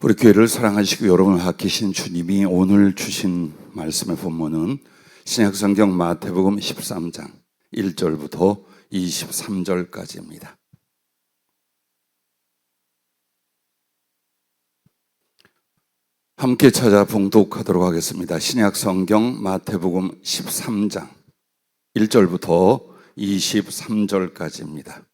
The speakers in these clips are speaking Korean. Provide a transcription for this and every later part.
우리 교회를 사랑하시고 여러분을 아끼신 주님이 오늘 주신 말씀의 본문은 신약성경 마태복음 13장 1절부터 23절까지입니다. 함께 찾아 봉독하도록 하겠습니다. 신약성경 마태복음 13장 1절부터 23절까지입니다.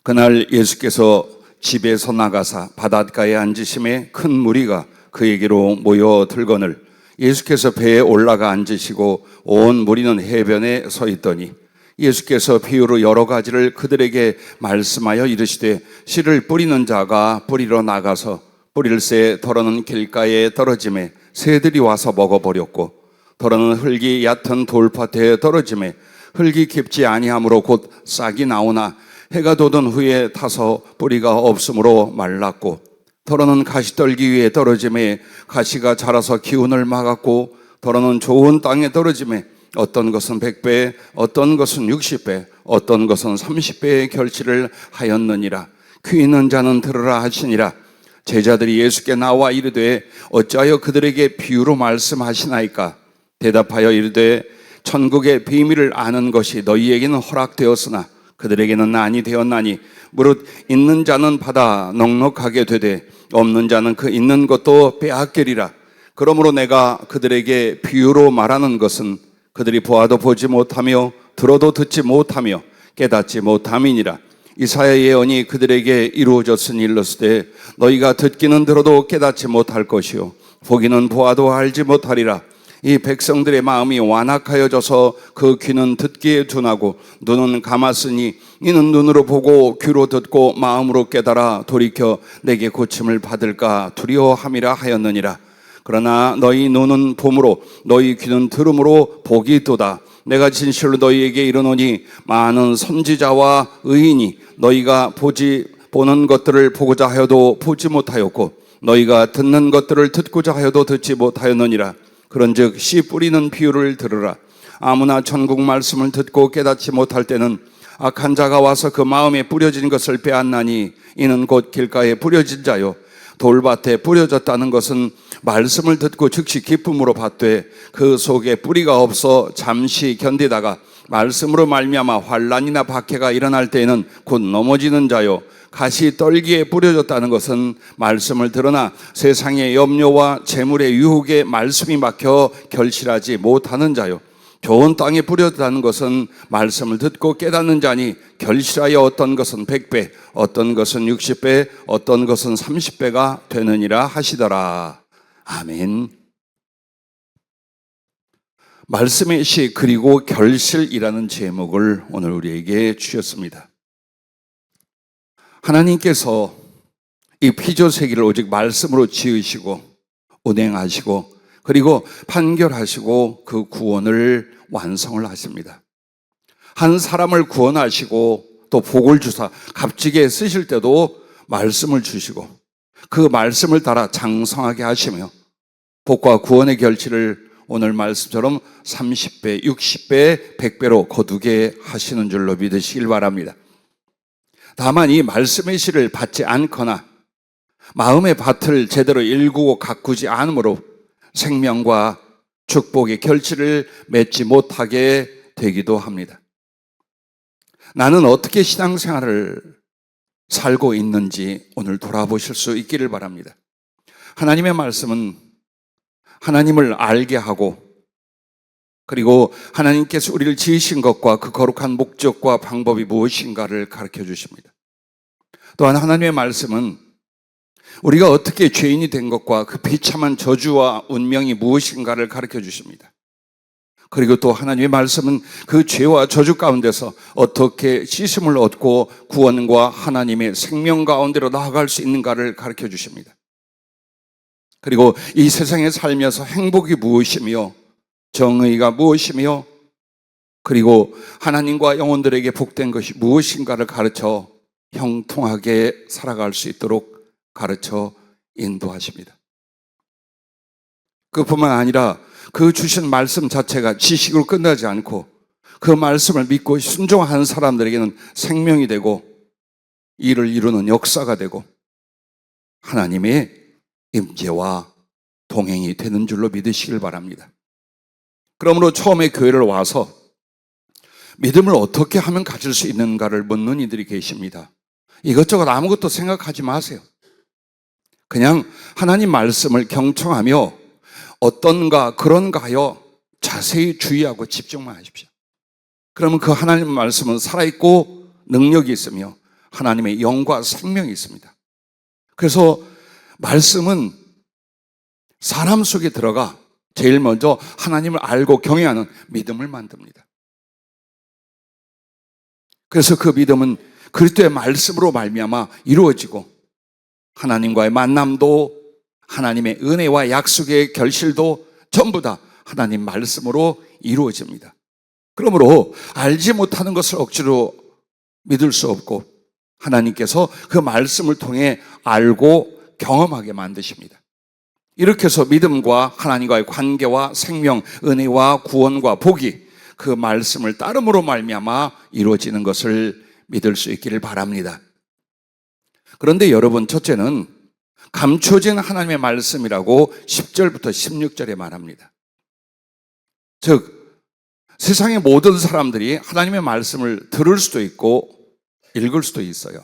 그날 예수께서 집에서 나가사 바닷가에 앉으심에 큰 무리가 그에게로 모여들거늘 예수께서 배에 올라가 앉으시고 온 무리는 해변에 서 있더니 예수께서 비유로 여러 가지를 그들에게 말씀하여 이르시되 씨를 뿌리는 자가 뿌리러 나가서 뿌릴새 더러는 길가에 떨어짐에 새들이 와서 먹어버렸고 더러는 흙이 얕은 돌밭에 떨어짐에 흙이 깊지 아니하므로 곧 싹이 나오나 해가 돋은 후에 타서 뿌리가 없으므로 말랐고 더러는 가시떨기 위에 떨어짐에 가시가 자라서 기운을 막았고 더러는 좋은 땅에 떨어짐에 어떤 것은 100배 어떤 것은 60배 어떤 것은 30배의 결실을 하였느니라. 귀 있는 자는 들으라 하시니라. 제자들이 예수께 나와 이르되 어찌하여 그들에게 비유로 말씀하시나이까? 대답하여 이르되 천국의 비밀을 아는 것이 너희에게는 허락되었으나 그들에게는 아니 되었나니 무릇 있는 자는 받아 넉넉하게 되되 없는 자는 그 있는 것도 빼앗기리라. 그러므로 내가 그들에게 비유로 말하는 것은 그들이 보아도 보지 못하며 들어도 듣지 못하며 깨닫지 못함이니라. 이사야 예언이 그들에게 이루어졌으니 일렀으되 너희가 듣기는 들어도 깨닫지 못할 것이요 보기는 보아도 알지 못하리라. 이 백성들의 마음이 완악하여져서 그 귀는 듣기에 둔하고 눈은 감았으니 이는 눈으로 보고 귀로 듣고 마음으로 깨달아 돌이켜 내게 고침을 받을까 두려워함이라 하였느니라. 그러나 너희 눈은 봄으로 너희 귀는 들음으로 복이 있도다. 내가 진실로 너희에게 이르노니 많은 선지자와 의인이 너희가 보는 것들을 보고자 하여도 보지 못하였고 너희가 듣는 것들을 듣고자 하여도 듣지 못하였느니라. 그런즉 씨 뿌리는 비유를 들으라. 아무나 천국 말씀을 듣고 깨닫지 못할 때는 악한 자가 와서 그 마음에 뿌려진 것을 빼앗나니 이는 곧 길가에 뿌려진 자요 돌밭에 뿌려졌다는 것은 말씀을 듣고 즉시 기쁨으로 받되 그 속에 뿌리가 없어 잠시 견디다가 말씀으로 말미암아 환난이나 박해가 일어날 때에는 곧 넘어지는 자요 가시 떨기에 뿌려졌다는 것은 말씀을 들으나 세상의 염려와 재물의 유혹에 말씀이 막혀 결실하지 못하는 자요 좋은 땅에 뿌려졌다는 것은 말씀을 듣고 깨닫는 자니 결실하여 어떤 것은 100배 어떤 것은 60배 어떤 것은 30배가 되느니라 하시더라. 아멘. 말씀의 시 그리고 결실이라는 제목을 오늘 우리에게 주셨습니다. 하나님께서 이 피조세계를 오직 말씀으로 지으시고 운행하시고 그리고 판결하시고 그 구원을 완성을 하십니다. 한 사람을 구원하시고 또 복을 주사 값지게 쓰실 때도 말씀을 주시고 그 말씀을 따라 장성하게 하시며 복과 구원의 결실을 오늘 말씀처럼 30배, 60배, 100배로 거두게 하시는 줄로 믿으시길 바랍니다. 다만 이 말씀의 씨를 받지 않거나 마음의 밭을 제대로 일구고 가꾸지 않으므로 생명과 축복의 결실을 맺지 못하게 되기도 합니다. 나는 어떻게 신앙생활을 살고 있는지 오늘 돌아보실 수 있기를 바랍니다. 하나님의 말씀은 하나님을 알게 하고 그리고 하나님께서 우리를 지으신 것과 그 거룩한 목적과 방법이 무엇인가를 가르쳐 주십니다. 또한 하나님의 말씀은 우리가 어떻게 죄인이 된 것과 그 비참한 저주와 운명이 무엇인가를 가르쳐 주십니다. 그리고 또 하나님의 말씀은 그 죄와 저주 가운데서 어떻게 씻음을 얻고 구원과 하나님의 생명 가운데로 나아갈 수 있는가를 가르쳐 주십니다. 그리고 이 세상에 살면서 행복이 무엇이며 정의가 무엇이며 그리고 하나님과 영혼들에게 복된 것이 무엇인가를 가르쳐 형통하게 살아갈 수 있도록 가르쳐 인도하십니다. 그뿐만 아니라 그 주신 말씀 자체가 지식으로 끝나지 않고 그 말씀을 믿고 순종하는 사람들에게는 생명이 되고 일을 이루는 역사가 되고 하나님의 임재와 동행이 되는 줄로 믿으시길 바랍니다. 그러므로 처음에 교회를 와서 믿음을 어떻게 하면 가질 수 있는가를 묻는 이들이 계십니다. 이것저것 아무것도 생각하지 마세요. 그냥 하나님 말씀을 경청하며 어떤가 그런가 하여 자세히 주의하고 집중만 하십시오. 그러면 그 하나님 말씀은 살아있고 능력이 있으며 하나님의 영과 생명이 있습니다. 그래서 말씀은 사람 속에 들어가 제일 먼저 하나님을 알고 경외하는 믿음을 만듭니다. 그래서 그 믿음은 그리스도의 말씀으로 말미암아 이루어지고 하나님과의 만남도 하나님의 은혜와 약속의 결실도 전부 다 하나님 말씀으로 이루어집니다. 그러므로 알지 못하는 것을 억지로 믿을 수 없고 하나님께서 그 말씀을 통해 알고 경험하게 만드십니다. 이렇게 해서 믿음과 하나님과의 관계와 생명, 은혜와 구원과 복이 그 말씀을 따름으로 말미암아 이루어지는 것을 믿을 수 있기를 바랍니다. 그런데 여러분, 첫째는 감춰진 하나님의 말씀이라고 10절부터 16절에 말합니다. 즉, 세상의 모든 사람들이 하나님의 말씀을 들을 수도 있고 읽을 수도 있어요.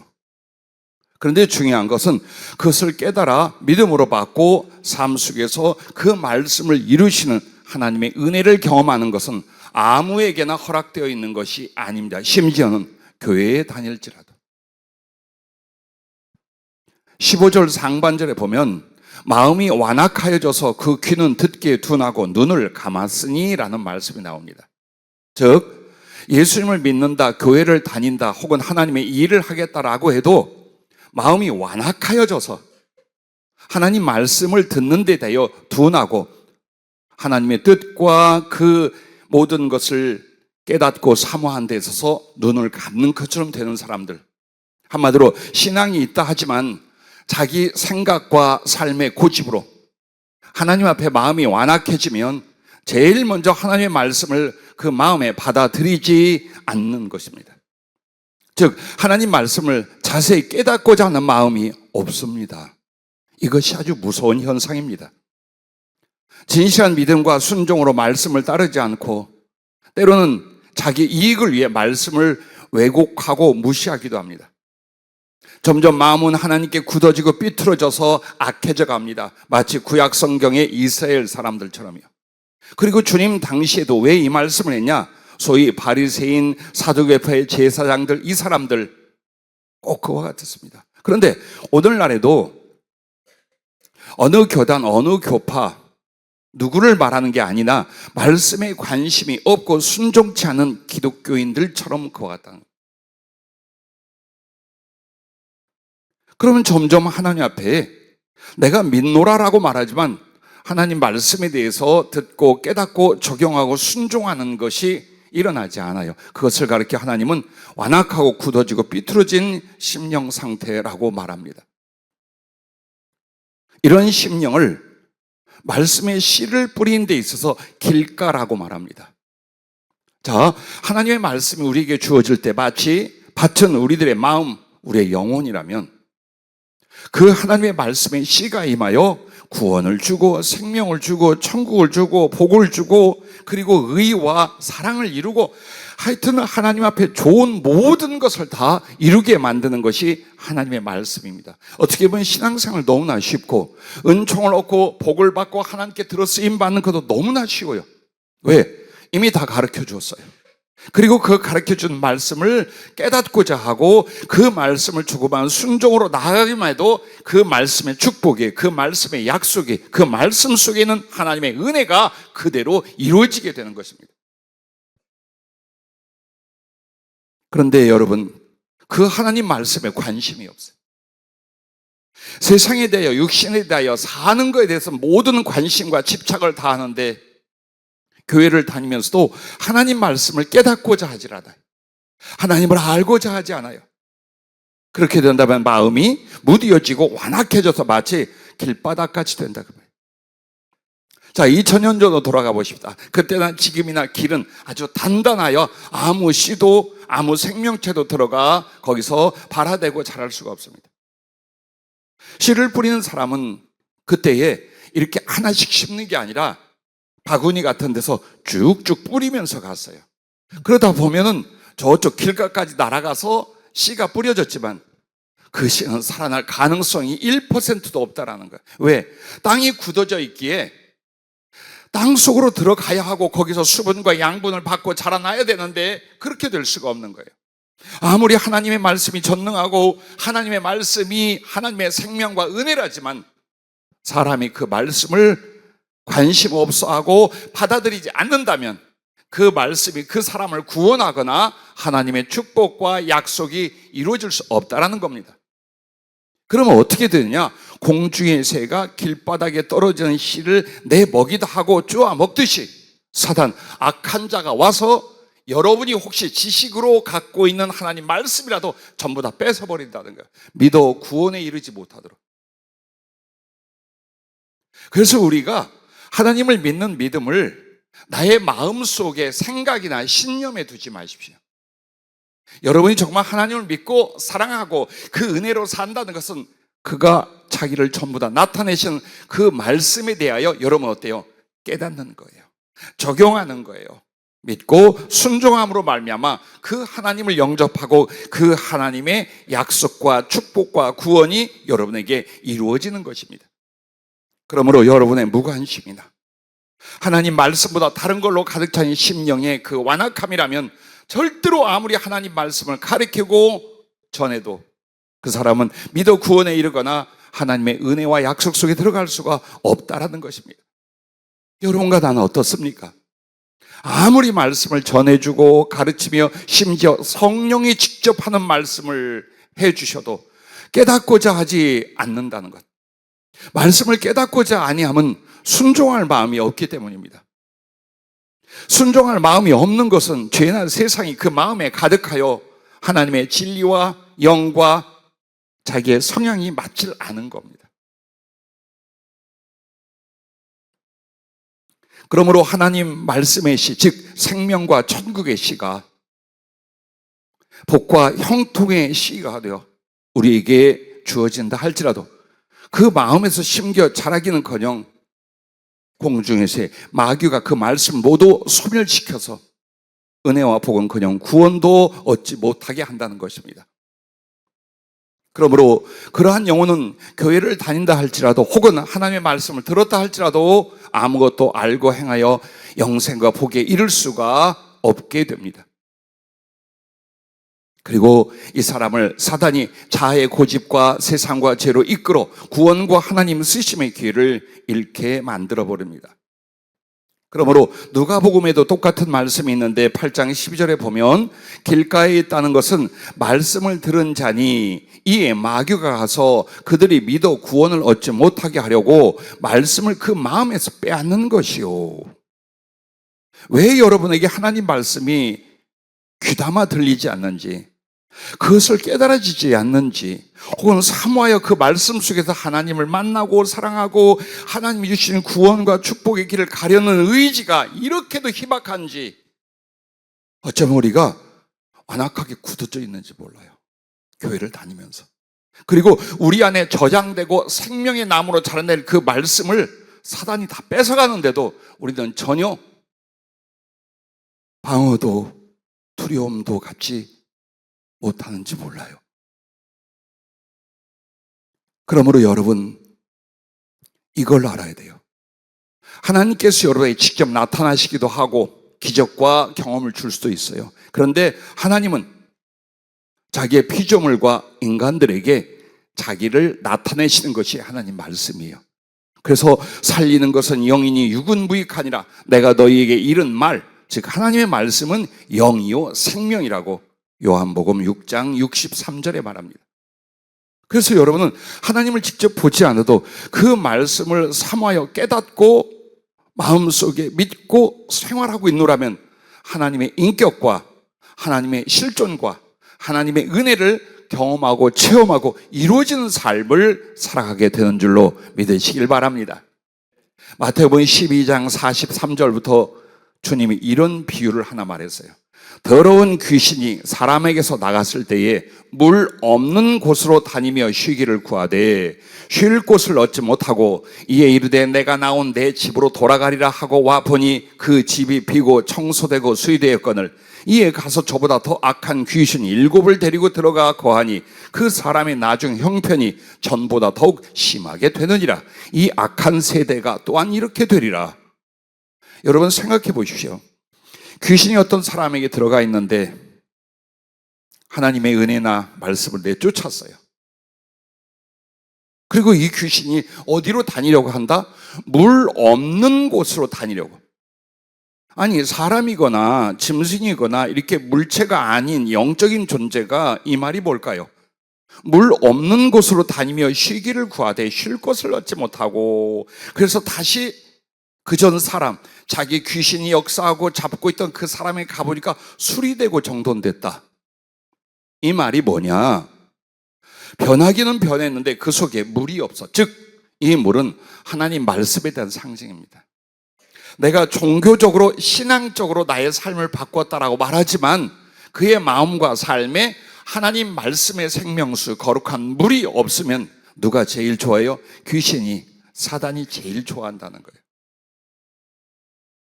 그런데 중요한 것은 그것을 깨달아 믿음으로 받고 삶 속에서 그 말씀을 이루시는 하나님의 은혜를 경험하는 것은 아무에게나 허락되어 있는 것이 아닙니다. 심지어는 교회에 다닐지라도. 15절 상반절에 보면 마음이 완악하여져서 그 귀는 듣기에 둔하고 눈을 감았으니 라는 말씀이 나옵니다. 즉 예수님을 믿는다, 교회를 다닌다, 혹은 하나님의 일을 하겠다라고 해도 마음이 완악하여져서 하나님 말씀을 듣는 데 대하여 둔하고 하나님의 뜻과 그 모든 것을 깨닫고 사모한 데 있어서 눈을 감는 것처럼 되는 사람들, 한마디로 신앙이 있다 하지만 자기 생각과 삶의 고집으로 하나님 앞에 마음이 완악해지면 제일 먼저 하나님의 말씀을 그 마음에 받아들이지 않는 것입니다. 즉 하나님 말씀을 자세히 깨닫고자 하는 마음이 없습니다. 이것이 아주 무서운 현상입니다. 진실한 믿음과 순종으로 말씀을 따르지 않고 때로는 자기 이익을 위해 말씀을 왜곡하고 무시하기도 합니다. 점점 마음은 하나님께 굳어지고 삐뚤어져서 악해져 갑니다. 마치 구약 성경의 이스라엘 사람들처럼요. 그리고 주님 당시에도 왜 이 말씀을 했냐? 소위 바리새인, 사두개파의 제사장들, 이 사람들 꼭 그와 같았습니다. 그런데 오늘날에도 어느 교단, 어느 교파, 누구를 말하는 게 아니라 말씀에 관심이 없고 순종치 않은 기독교인들처럼 그와 같다는 거예요. 그러면 점점 하나님 앞에 내가 믿노라라고 말하지만 하나님 말씀에 대해서 듣고 깨닫고 적용하고 순종하는 것이 일어나지 않아요. 그것을 가리켜 하나님은 완악하고 굳어지고 삐뚤어진 심령 상태라고 말합니다. 이런 심령을 말씀의 씨를 뿌리는 데 있어서 길가라고 말합니다. 자, 하나님의 말씀이 우리에게 주어질 때 마치 밭은 우리들의 마음, 우리의 영혼이라면 그 하나님의 말씀에 씨가 임하여 구원을 주고 생명을 주고 천국을 주고 복을 주고 그리고 의와 사랑을 이루고 하여튼 하나님 앞에 좋은 모든 것을 다 이루게 만드는 것이 하나님의 말씀입니다. 어떻게 보면 신앙생활 너무나 쉽고 은총을 얻고 복을 받고 하나님께 들어 쓰임 받는 것도 너무나 쉬워요. 왜? 이미 다 가르쳐 주었어요. 그리고 그 가르쳐준 말씀을 깨닫고자 하고 그 말씀을 주고받은 순종으로 나아가기만 해도 그 말씀의 축복이, 그 말씀의 약속이, 그 말씀 속에 있는 하나님의 은혜가 그대로 이루어지게 되는 것입니다. 그런데 여러분, 그 하나님 말씀에 관심이 없어요. 세상에 대하여, 육신에 대하여, 사는 것에 대해서 모든 관심과 집착을 다하는데 교회를 다니면서도 하나님 말씀을 깨닫고자 하지 않아요. 하나님을 알고자 하지 않아요. 그렇게 된다면 마음이 무디어지고 완악해져서 마치 길바닥같이 된다. 자, 2000년 전으로 돌아가 보십시다. 그때나 지금이나 길은 아주 단단하여 아무 씨도 아무 생명체도 들어가 거기서 발화되고 자랄 수가 없습니다. 씨를 뿌리는 사람은 그때에 이렇게 하나씩 심는 게 아니라 바구니 같은 데서 쭉쭉 뿌리면서 갔어요. 그러다 보면은 저쪽 길가까지 날아가서 씨가 뿌려졌지만 그 씨는 살아날 가능성이 1%도 없다라는 거예요. 왜? 땅이 굳어져 있기에 땅 속으로 들어가야 하고 거기서 수분과 양분을 받고 자라나야 되는데 그렇게 될 수가 없는 거예요. 아무리 하나님의 말씀이 전능하고 하나님의 말씀이 하나님의 생명과 은혜라지만 사람이 그 말씀을 관심 없어하고 받아들이지 않는다면 그 말씀이 그 사람을 구원하거나 하나님의 축복과 약속이 이루어질 수 없다라는 겁니다. 그러면 어떻게 되느냐? 공중의 새가 길바닥에 떨어지는 씨를 내 먹이다 하고 쪼아 먹듯이 사단, 악한 자가 와서 여러분이 혹시 지식으로 갖고 있는 하나님 말씀이라도 전부 다 뺏어버린다는 거예요. 믿어 구원에 이르지 못하도록. 그래서 우리가 하나님을 믿는 믿음을 나의 마음속에 생각이나 신념에 두지 마십시오. 여러분이 정말 하나님을 믿고 사랑하고 그 은혜로 산다는 것은 그가 자기를 전부 다 나타내신 그 말씀에 대하여 여러분 어때요? 깨닫는 거예요. 적용하는 거예요. 믿고 순종함으로 말미암아 그 하나님을 영접하고 그 하나님의 약속과 축복과 구원이 여러분에게 이루어지는 것입니다. 그러므로 여러분의 무관심이나 하나님 말씀보다 다른 걸로 가득 찬 심령의 그 완악함이라면 절대로 아무리 하나님 말씀을 가르치고 전해도 그 사람은 믿어 구원에 이르거나 하나님의 은혜와 약속 속에 들어갈 수가 없다라는 것입니다. 여러분과 나는 어떻습니까? 아무리 말씀을 전해주고 가르치며 심지어 성령이 직접 하는 말씀을 해주셔도 깨닫고자 하지 않는다는 것. 말씀을 깨닫고자 아니하면 순종할 마음이 없기 때문입니다. 순종할 마음이 없는 것은 죄나 세상이 그 마음에 가득하여 하나님의 진리와 영과 자기의 성향이 맞질 않은 겁니다. 그러므로 하나님 말씀의 시, 즉 생명과 천국의 시가 복과 형통의 시가 되어 우리에게 주어진다 할지라도 그 마음에서 심겨 자라기는커녕 공중에서의 마귀가 그 말씀 모두 소멸시켜서 은혜와 복은커녕 구원도 얻지 못하게 한다는 것입니다. 그러므로 그러한 영혼은 교회를 다닌다 할지라도 혹은 하나님의 말씀을 들었다 할지라도 아무것도 알고 행하여 영생과 복에 이를 수가 없게 됩니다. 그리고 이 사람을 사단이 자아의 고집과 세상과 죄로 이끌어 구원과 하나님 쓰심의 기회를 잃게 만들어버립니다. 그러므로 누가복음에도 똑같은 말씀이 있는데 8장 12절에 보면 길가에 있다는 것은 말씀을 들은 자니 이에 마귀가 가서 그들이 믿어 구원을 얻지 못하게 하려고 말씀을 그 마음에서 빼앗는 것이요. 왜 여러분에게 하나님 말씀이 귀담아 들리지 않는지, 그것을 깨달아지지 않는지, 혹은 사모하여 그 말씀 속에서 하나님을 만나고 사랑하고 하나님이 주시는 구원과 축복의 길을 가려는 의지가 이렇게도 희박한지 어쩌면 우리가 완악하게 굳어져 있는지 몰라요. 교회를 다니면서. 그리고 우리 안에 저장되고 생명의 나무로 자라낼 그 말씀을 사단이 다 뺏어가는데도 우리는 전혀 방어도 두려움도 갖지 못하는지 몰라요. 그러므로 여러분, 이걸 알아야 돼요. 하나님께서 여러분에게 직접 나타나시기도 하고 기적과 경험을 줄 수도 있어요. 그런데 하나님은 자기의 피조물과 인간들에게 자기를 나타내시는 것이 하나님 말씀이에요. 그래서 살리는 것은 영이니 육은 무익하니라. 내가 너희에게 이른 말, 즉 하나님의 말씀은 영이요 생명이라고 요한복음 6장 63절에 말합니다. 그래서 여러분은 하나님을 직접 보지 않아도 그 말씀을 사모하여 깨닫고 마음속에 믿고 생활하고 있노라면 하나님의 인격과 하나님의 실존과 하나님의 은혜를 경험하고 체험하고 이루어지는 삶을 살아가게 되는 줄로 믿으시길 바랍니다. 마태복음 12장 43절부터 주님이 이런 비유를 하나 말했어요. 더러운 귀신이 사람에게서 나갔을 때에 물 없는 곳으로 다니며 쉬기를 구하되 쉴 곳을 얻지 못하고 이에 이르되 내가 나온 내 집으로 돌아가리라 하고 와 보니 그 집이 비고 청소되고 수리되었거늘 이에 가서 저보다 더 악한 귀신 7을 데리고 들어가 거하니 그 사람의 나중 형편이 전보다 더욱 심하게 되느니라. 이 악한 세대가 또한 이렇게 되리라. 여러분 생각해 보십시오. 귀신이 어떤 사람에게 들어가 있는데 하나님의 은혜나 말씀을 내쫓았어요. 그리고 이 귀신이 어디로 다니려고 한다? 물 없는 곳으로 다니려고. 아니, 사람이거나 짐승이거나 이렇게 물체가 아닌 영적인 존재가 이 말이 뭘까요? 물 없는 곳으로 다니며 쉬기를 구하되 쉴 곳을 얻지 못하고, 그래서 다시 그전 사람, 자기 귀신이 역사하고 잡고 있던 그 사람에 가보니까 수리되고 정돈됐다. 이 말이 뭐냐? 변하기는 변했는데 그 속에 물이 없어. 즉, 이 물은 하나님 말씀에 대한 상징입니다. 내가 종교적으로 신앙적으로 나의 삶을 바꿨다라고 말하지만 그의 마음과 삶에 하나님 말씀의 생명수 거룩한 물이 없으면 누가 제일 좋아요? 귀신이, 사단이 제일 좋아한다는 거예요.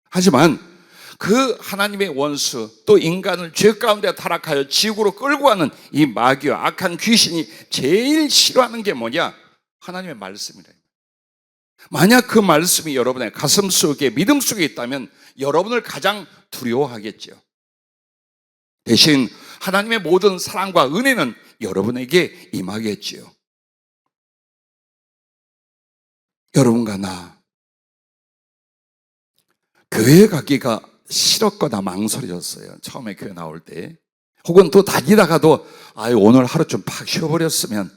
하지만 그 하나님의 원수, 또 인간을 죄 가운데 타락하여 지옥으로 끌고 가는 이 마귀와 악한 귀신이 제일 싫어하는 게 뭐냐? 하나님의 말씀이래요. 만약 그 말씀이 여러분의 가슴 속에, 믿음 속에 있다면 여러분을 가장 두려워하겠죠. 대신 하나님의 모든 사랑과 은혜는 여러분에게 임하겠지요. 여러분과 나, 교회 가기가 싫었거나 망설여졌어요. 처음에 교회 나올 때. 혹은 또 다니다가도 오늘 하루 좀 팍 쉬어버렸으면.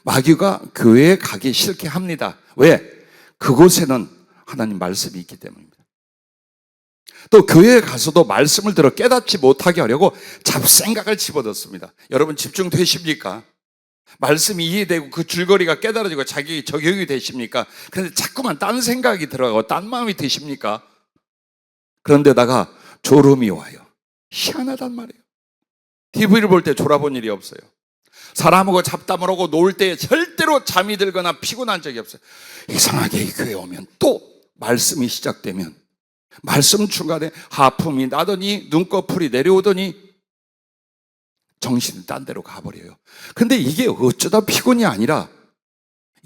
마귀가 교회에 가기 싫게 합니다. 왜? 그곳에는 하나님 말씀이 있기 때문입니다. 또 교회에 가서도 말씀을 들어 깨닫지 못하게 하려고 잡생각을 집어넣습니다. 여러분 집중되십니까? 말씀이 이해되고 그 줄거리가 깨달아지고 자기 적용이 되십니까? 그런데 자꾸만 딴 생각이 들어가고 딴 마음이 드십니까? 그런데다가 졸음이 와요. 희한하단 말이에요. TV를 볼 때 졸아본 일이 없어요. 사람하고 잡담을 하고 놀 때 절대로 잠이 들거나 피곤한 적이 없어요. 이상하게 이 교회 오면 또 말씀이 시작되면 말씀 중간에 하품이 나더니 눈꺼풀이 내려오더니 정신이 딴 데로 가버려요. 근데 이게 어쩌다 피곤이 아니라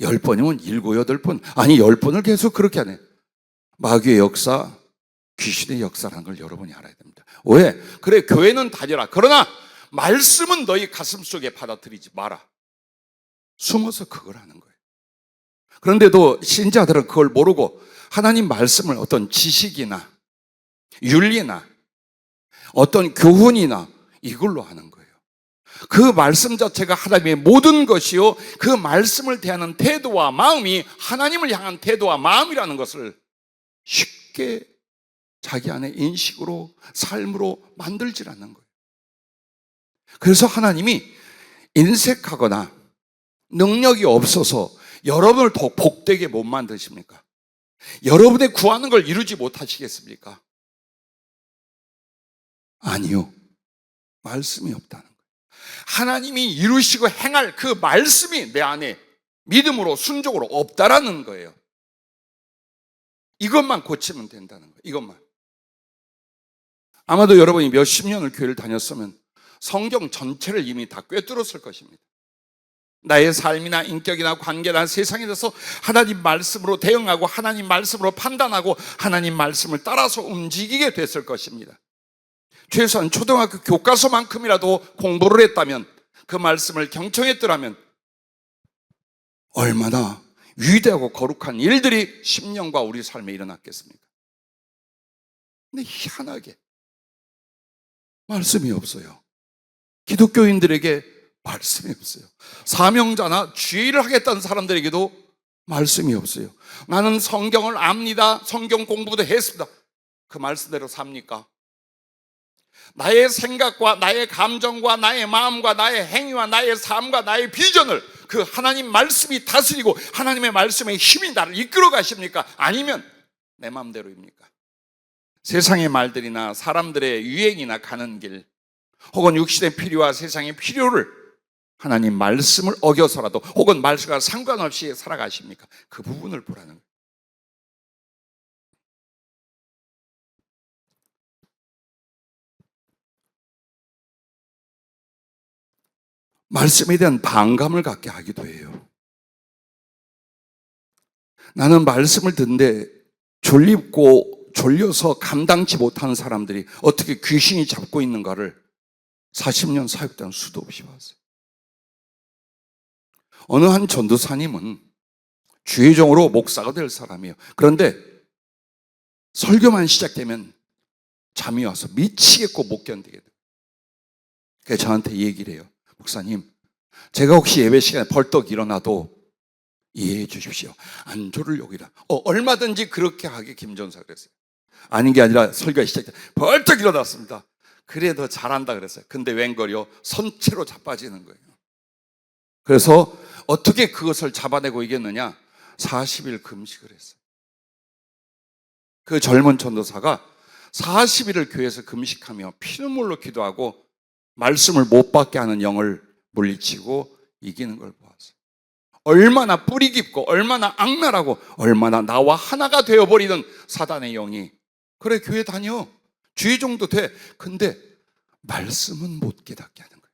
10번이면 7, 8번, 아니 10번을 계속 그렇게 하네. 마귀의 역사, 귀신의 역사라는 걸 여러분이 알아야 됩니다. 왜? 그래, 교회는 다녀라. 그러나 말씀은 너희 가슴 속에 받아들이지 마라. 숨어서 그걸 하는 거예요. 그런데도 신자들은 그걸 모르고 하나님 말씀을 어떤 지식이나 윤리나 어떤 교훈이나 이걸로 하는 거예요. 그 말씀 자체가 하나님의 모든 것이요, 그 말씀을 대하는 태도와 마음이 하나님을 향한 태도와 마음이라는 것을 쉽게 자기 안에 인식으로, 삶으로 만들질 않는 거예요. 그래서 하나님이 인색하거나 능력이 없어서 여러분을 더 복되게 못 만드십니까? 여러분의 구하는 걸 이루지 못하시겠습니까? 아니요. 말씀이 없다는 거예요. 하나님이 이루시고 행할 그 말씀이 내 안에 믿음으로 순종으로 없다라는 거예요. 이것만 고치면 된다는 거예요. 이것만. 아마도 여러분이 몇십 년을 교회를 다녔으면 성경 전체를 이미 다 꿰뚫었을 것입니다. 나의 삶이나 인격이나 관계나 세상에 대해서 하나님 말씀으로 대응하고 하나님 말씀으로 판단하고 하나님 말씀을 따라서 움직이게 됐을 것입니다. 최소한 초등학교 교과서만큼이라도 공부를 했다면, 그 말씀을 경청했더라면 얼마나 위대하고 거룩한 일들이 10년과 우리 삶에 일어났겠습니까? 근데 희한하게 말씀이 없어요. 기독교인들에게 말씀이 없어요. 사명자나 주의를 하겠다는 사람들에게도 말씀이 없어요. 나는 성경을 압니다. 성경 공부도 했습니다. 그 말씀대로 삽니까? 나의 생각과 나의 감정과 나의 마음과 나의 행위와 나의 삶과 나의 비전을 그 하나님 말씀이 다스리고 하나님의 말씀의 힘이 나를 이끌어 가십니까? 아니면 내 마음대로입니까? 세상의 말들이나 사람들의 유행이나 가는 길, 혹은 육신의 필요와 세상의 필요를 하나님 말씀을 어겨서라도 혹은 말씀과 상관없이 살아가십니까? 그 부분을 보라는 거예요. 말씀에 대한 반감을 갖게 하기도 해요. 나는 말씀을 듣는데 졸립고 졸려서 감당치 못하는 사람들이 어떻게 귀신이 잡고 있는가를 40년 사역된 수도 없이 봤어요. 어느 한 전도사님은 주의종으로 목사가 될 사람이에요. 그런데 설교만 시작되면 잠이 와서 미치겠고 못 견디게 돼요. 그래서 저한테 얘기를 해요. 목사님, 제가 혹시 예배 시간에 벌떡 일어나도 이해해 주십시오. 안조를 여기라. 얼마든지 그렇게 하게 김전사 그랬어요. 아닌 게 아니라 설교가 시작돼 벌떡 일어났습니다. 그래 더 잘한다 그랬어요. 근데 웬걸요? 선체로 자빠지는 거예요. 그래서 어떻게 그것을 잡아내고 이겼느냐? 40일 금식을 했어요. 그 젊은 전도사가 40일을 교회에서 금식하며 피눈물로 기도하고 말씀을 못 받게 하는 영을 물리치고 이기는 걸 보았어요. 얼마나 뿌리 깊고 얼마나 악랄하고 얼마나 나와 하나가 되어버리는 사단의 영이, 그래 교회 다녀, 주의 정도 돼. 근데 말씀은 못 깨닫게 하는 거예요.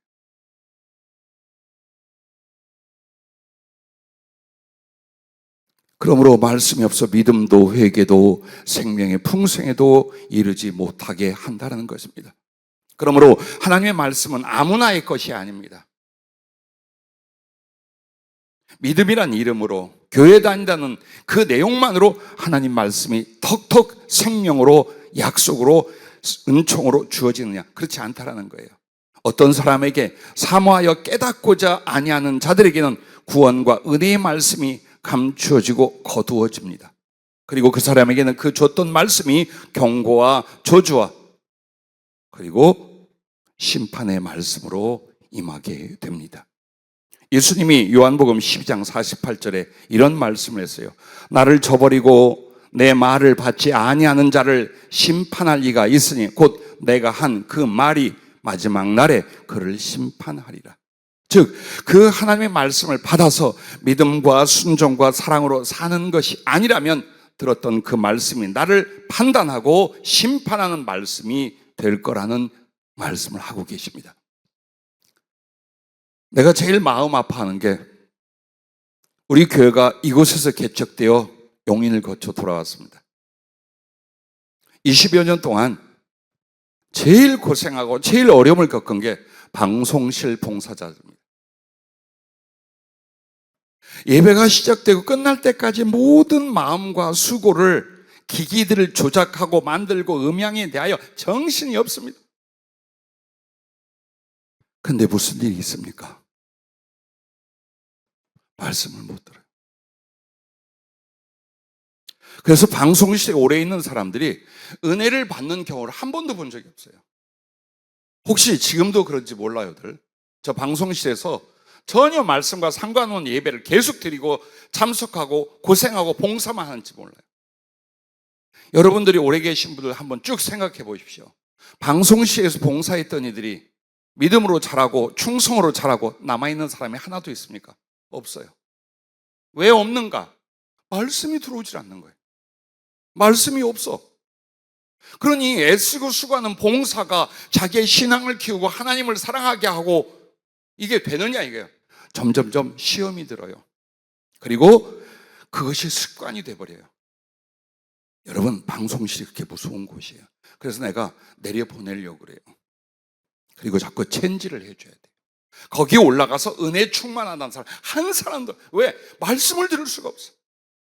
그러므로 말씀이 없어 믿음도 회개도 생명의 풍성에도 이르지 못하게 한다는 것입니다. 그러므로 하나님의 말씀은 아무나의 것이 아닙니다. 믿음이란 이름으로 교회 다닌다는 그 내용만으로 하나님 말씀이 턱턱 생명으로 약속으로 은총으로 주어지느냐? 그렇지 않다라는 거예요. 어떤 사람에게 사모하여 깨닫고자 아니하는 자들에게는 구원과 은혜의 말씀이 감추어지고 거두어집니다. 그리고 그 사람에게는 그 줬던 말씀이 경고와 저주와 그리고 심판의 말씀으로 임하게 됩니다. 예수님이 요한복음 12장 48절에 이런 말씀을 했어요. 나를 저버리고 내 말을 받지 아니하는 자를 심판할 이가 있으니 곧 내가 한 그 말이 마지막 날에 그를 심판하리라. 즉 그 하나님의 말씀을 받아서 믿음과 순종과 사랑으로 사는 것이 아니라면 들었던 그 말씀이 나를 판단하고 심판하는 말씀이 될 거라는 말씀을 하고 계십니다. 내가 제일 마음 아파하는 게 우리 교회가 이곳에서 개척되어 용인을 거쳐 돌아왔습니다. 20여 년 동안 제일 고생하고 제일 어려움을 겪은 게 방송실 봉사자들입니다. 예배가 시작되고 끝날 때까지 모든 마음과 수고를 기기들을 조작하고 만들고 음향에 대하여 정신이 없습니다. 근데 무슨 일이 있습니까? 말씀을 못 들어요. 그래서 방송실에 오래 있는 사람들이 은혜를 받는 경우를 한 번도 본 적이 없어요. 혹시 지금도 그런지 몰라요들. 저 방송실에서 전혀 말씀과 상관없는 예배를 계속 드리고 참석하고 고생하고 봉사만 하는지 몰라요. 여러분들이 오래 계신 분들 한번 쭉 생각해 보십시오. 방송실에서 봉사했던 이들이 믿음으로 자라고 충성으로 자라고 남아있는 사람이 하나도 있습니까? 없어요. 왜 없는가? 말씀이 들어오질 않는 거예요. 말씀이 없어. 그러니 애쓰고 수고하는 봉사가 자기의 신앙을 키우고 하나님을 사랑하게 하고 이게 되느냐 이거예요. 점점점 시험이 들어요. 그리고 그것이 습관이 돼버려요. 여러분 방송실이 그렇게 무서운 곳이에요. 그래서 내가 내려보내려고 그래요. 그리고 자꾸 체인지를 해줘야 돼요. 거기에 올라가서 은혜 충만하다는 사람 한 사람도, 왜? 말씀을 들을 수가 없어.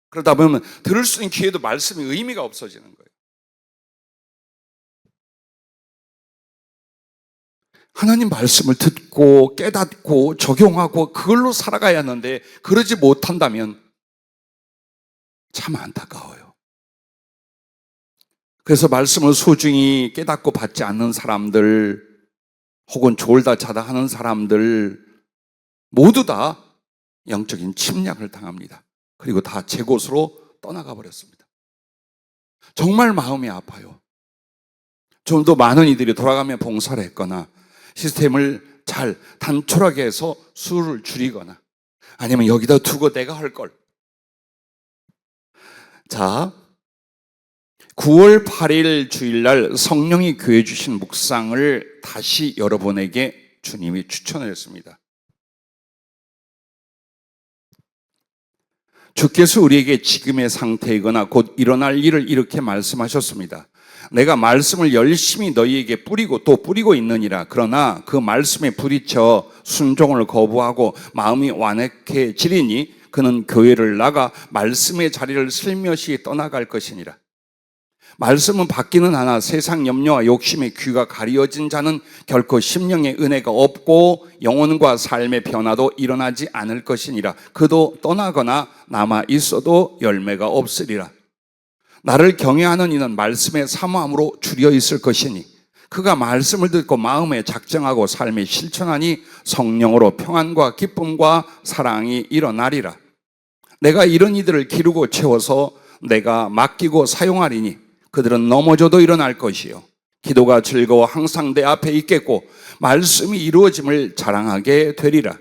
그러다 보면 들을 수 있는 기회도 말씀의 의미가 없어지는 거예요. 하나님 말씀을 듣고 깨닫고 적용하고 그걸로 살아가야 하는데 그러지 못한다면 참 안타까워요. 그래서 말씀을 소중히 깨닫고 받지 않는 사람들 혹은 졸다 자다 하는 사람들 모두 다 영적인 침략을 당합니다. 그리고 다 제 곳으로 떠나가 버렸습니다. 정말 마음이 아파요. 좀 더 많은 이들이 돌아가며 봉사를 했거나 시스템을 잘 단촐하게 해서 수를 줄이거나 아니면 여기다 두고 내가 할 걸. 자, 9월 8일 주일날 성령이 교회 주신 묵상을 다시 여러분에게 주님이 추천을 했습니다. 주께서 우리에게 지금의 상태이거나 곧 일어날 일을 이렇게 말씀하셨습니다. 내가 말씀을 열심히 너희에게 뿌리고 또 뿌리고 있느니라. 그러나 그 말씀에 부딪혀 순종을 거부하고 마음이 완악해지리니 그는 교회를 나가 말씀의 자리를 슬며시 떠나갈 것이니라. 말씀은 받기는 하나 세상 염려와 욕심에 귀가 가려진 자는 결코 심령의 은혜가 없고 영혼과 삶의 변화도 일어나지 않을 것이니라. 그도 떠나거나 남아 있어도 열매가 없으리라. 나를 경외하는 이는 말씀의 사모함으로 줄여 있을 것이니 그가 말씀을 듣고 마음에 작정하고 삶에 실천하니 성령으로 평안과 기쁨과 사랑이 일어나리라. 내가 이런 이들을 기르고 채워서 내가 맡기고 사용하리니 그들은 넘어져도 일어날 것이요 기도가 즐거워 항상 내 앞에 있겠고 말씀이 이루어짐을 자랑하게 되리라.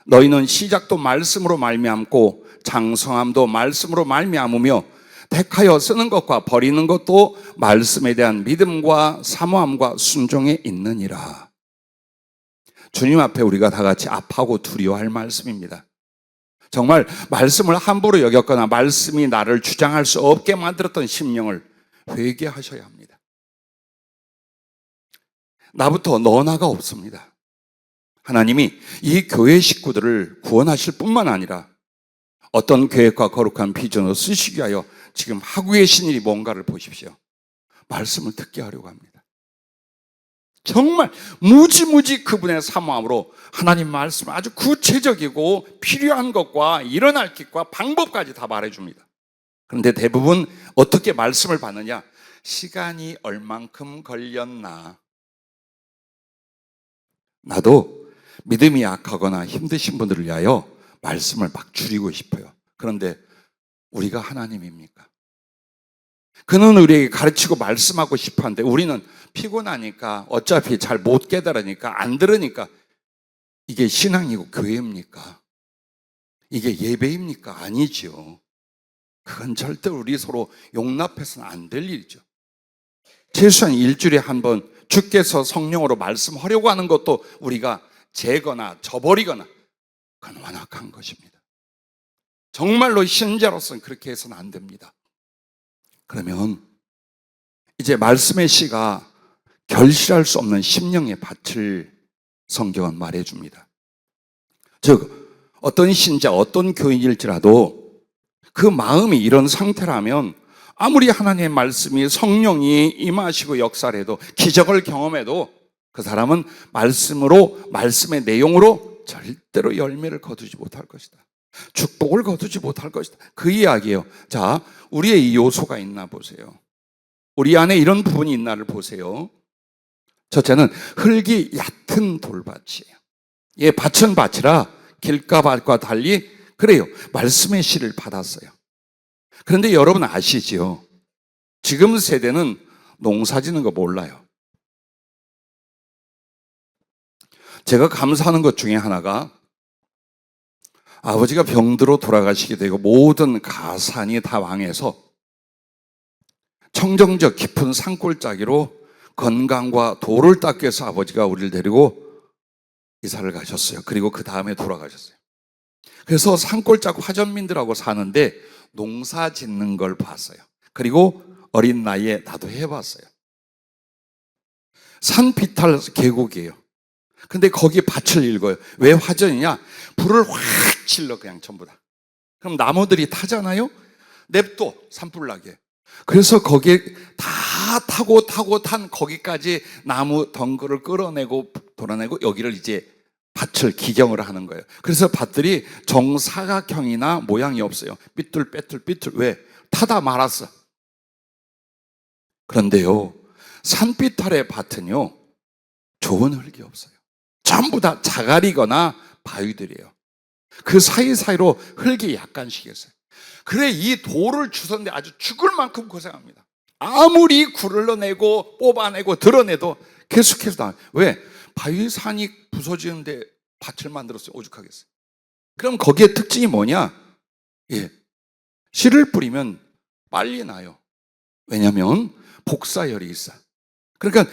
너희는 시작도 말씀으로 말미암고 장성함도 말씀으로 말미암으며 택하여 쓰는 것과 버리는 것도 말씀에 대한 믿음과 사모함과 순종에 있느니라. 주님 앞에 우리가 다 같이 아파하고 두려워할 말씀입니다. 정말 말씀을 함부로 여겼거나 말씀이 나를 주장할 수 없게 만들었던 심령을 회개하셔야 합니다. 나부터 너나가 없습니다. 하나님이 이 교회 식구들을 구원하실 뿐만 아니라 어떤 계획과 거룩한 비전을 쓰시기 위하여 지금 하고 계신 일이 뭔가를 보십시오. 말씀을 듣게 하려고 합니다. 정말 무지무지 그분의 사모함으로 하나님 말씀 아주 구체적이고 필요한 것과 일어날 길과 방법까지 다 말해줍니다. 그런데 대부분 어떻게 말씀을 받느냐? 시간이 얼만큼 걸렸나? 나도 믿음이 약하거나 힘드신 분들을 위하여 말씀을 막 줄이고 싶어요. 그런데 우리가 하나님입니까? 그는 우리에게 가르치고 말씀하고 싶어 하는데 우리는 피곤하니까 어차피 잘 못 깨달으니까 안 들으니까 이게 신앙이고 교회입니까? 이게 예배입니까? 아니죠. 그건 절대 우리 서로 용납해서는 안 될 일이죠. 최소한 일주일에 한 번 주께서 성령으로 말씀하려고 하는 것도 우리가 재거나 저버리거나 그건 완악한 것입니다. 정말로 신자로서는 그렇게 해서는 안 됩니다. 그러면 이제 말씀의 씨가 결실할 수 없는 심령의 밭을 성경은 말해줍니다. 즉 어떤 신자, 어떤 교인일지라도 그 마음이 이런 상태라면 아무리 하나님의 말씀이 성령이 임하시고 역사를 해도 기적을 경험해도 그 사람은 말씀으로, 말씀의 내용으로 절대로 열매를 거두지 못할 것이다. 축복을 거두지 못할 것이다. 그 이야기예요. 자, 우리의 이 요소가 있나 보세요. 우리 안에 이런 부분이 있나를 보세요. 첫째는 흙이 얕은 돌밭이에요. 예, 밭은 밭이라 길가밭과 달리 그래요. 말씀의 씨를 받았어요. 그런데 여러분 아시죠? 지금 세대는 농사 짓는 거 몰라요. 제가 감사하는 것 중에 하나가 아버지가 병들어 돌아가시게 되고 모든 가산이 다 망해서 청정적 깊은 산골짜기로 건강과 도를 닦기 위해서 아버지가 우리를 데리고 이사를 가셨어요. 그리고 그 다음에 돌아가셨어요. 그래서 산골짜기 화전민들하고 사는데 농사 짓는 걸 봤어요. 그리고 어린 나이에 나도 해봤어요. 산비탈 계곡이에요. 근데 거기 밭을 읽어요. 왜 화전이냐? 불을 확 질러 그냥 전부 다. 그럼 나무들이 타잖아요? 냅둬 산불 나게. 그래서 거기에 다 타고 탄 거기까지 나무 덩굴을 끌어내고 돌아내고 여기를 이제 밭을 기경을 하는 거예요. 그래서 밭들이 정사각형이나 모양이 없어요. 삐뚤. 왜? 타다 말았어. 그런데요, 산비탈의 밭은요, 좋은 흙이 없어요. 전부 다 자갈이거나 바위들이에요. 그 사이사이로 흙이 약간씩 있어요. 그래 이 돌을 주웠는데 아주 죽을 만큼 고생합니다. 아무리 굴러내고 뽑아내고 드러내도 계속해서 나와요. 왜? 바위산이 부서지는데 밭을 만들었어요. 오죽하겠어요. 그럼 거기에 특징이 뭐냐? 예, 씨를 뿌리면 빨리 나요. 왜냐하면 복사열이 있어. 그러니까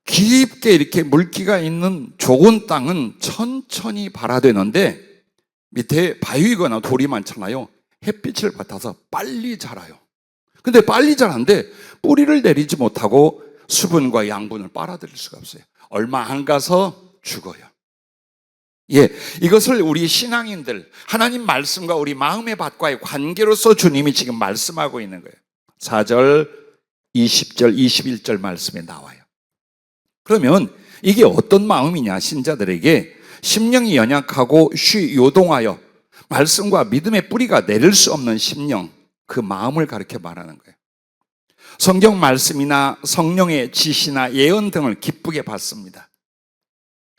깊게 이렇게 물기가 있는 좋은 땅은 천천히 발화되는데 밑에 바위거나 돌이 많잖아요. 햇빛을 받아서 빨리 자라요. 근데 빨리 자라는데 뿌리를 내리지 못하고 수분과 양분을 빨아들일 수가 없어요. 얼마 안 가서 죽어요. 예, 이것을 우리 신앙인들, 하나님 말씀과 우리 마음의 밭과의 관계로서 주님이 지금 말씀하고 있는 거예요. 4절, 20절, 21절 말씀에 나와요. 그러면 이게 어떤 마음이냐, 신자들에게 심령이 연약하고 쉬 요동하여 말씀과 믿음의 뿌리가 내릴 수 없는 심령, 그 마음을 가르쳐 말하는 거예요. 성경 말씀이나 성령의 지시나 예언 등을 기쁘게 받습니다.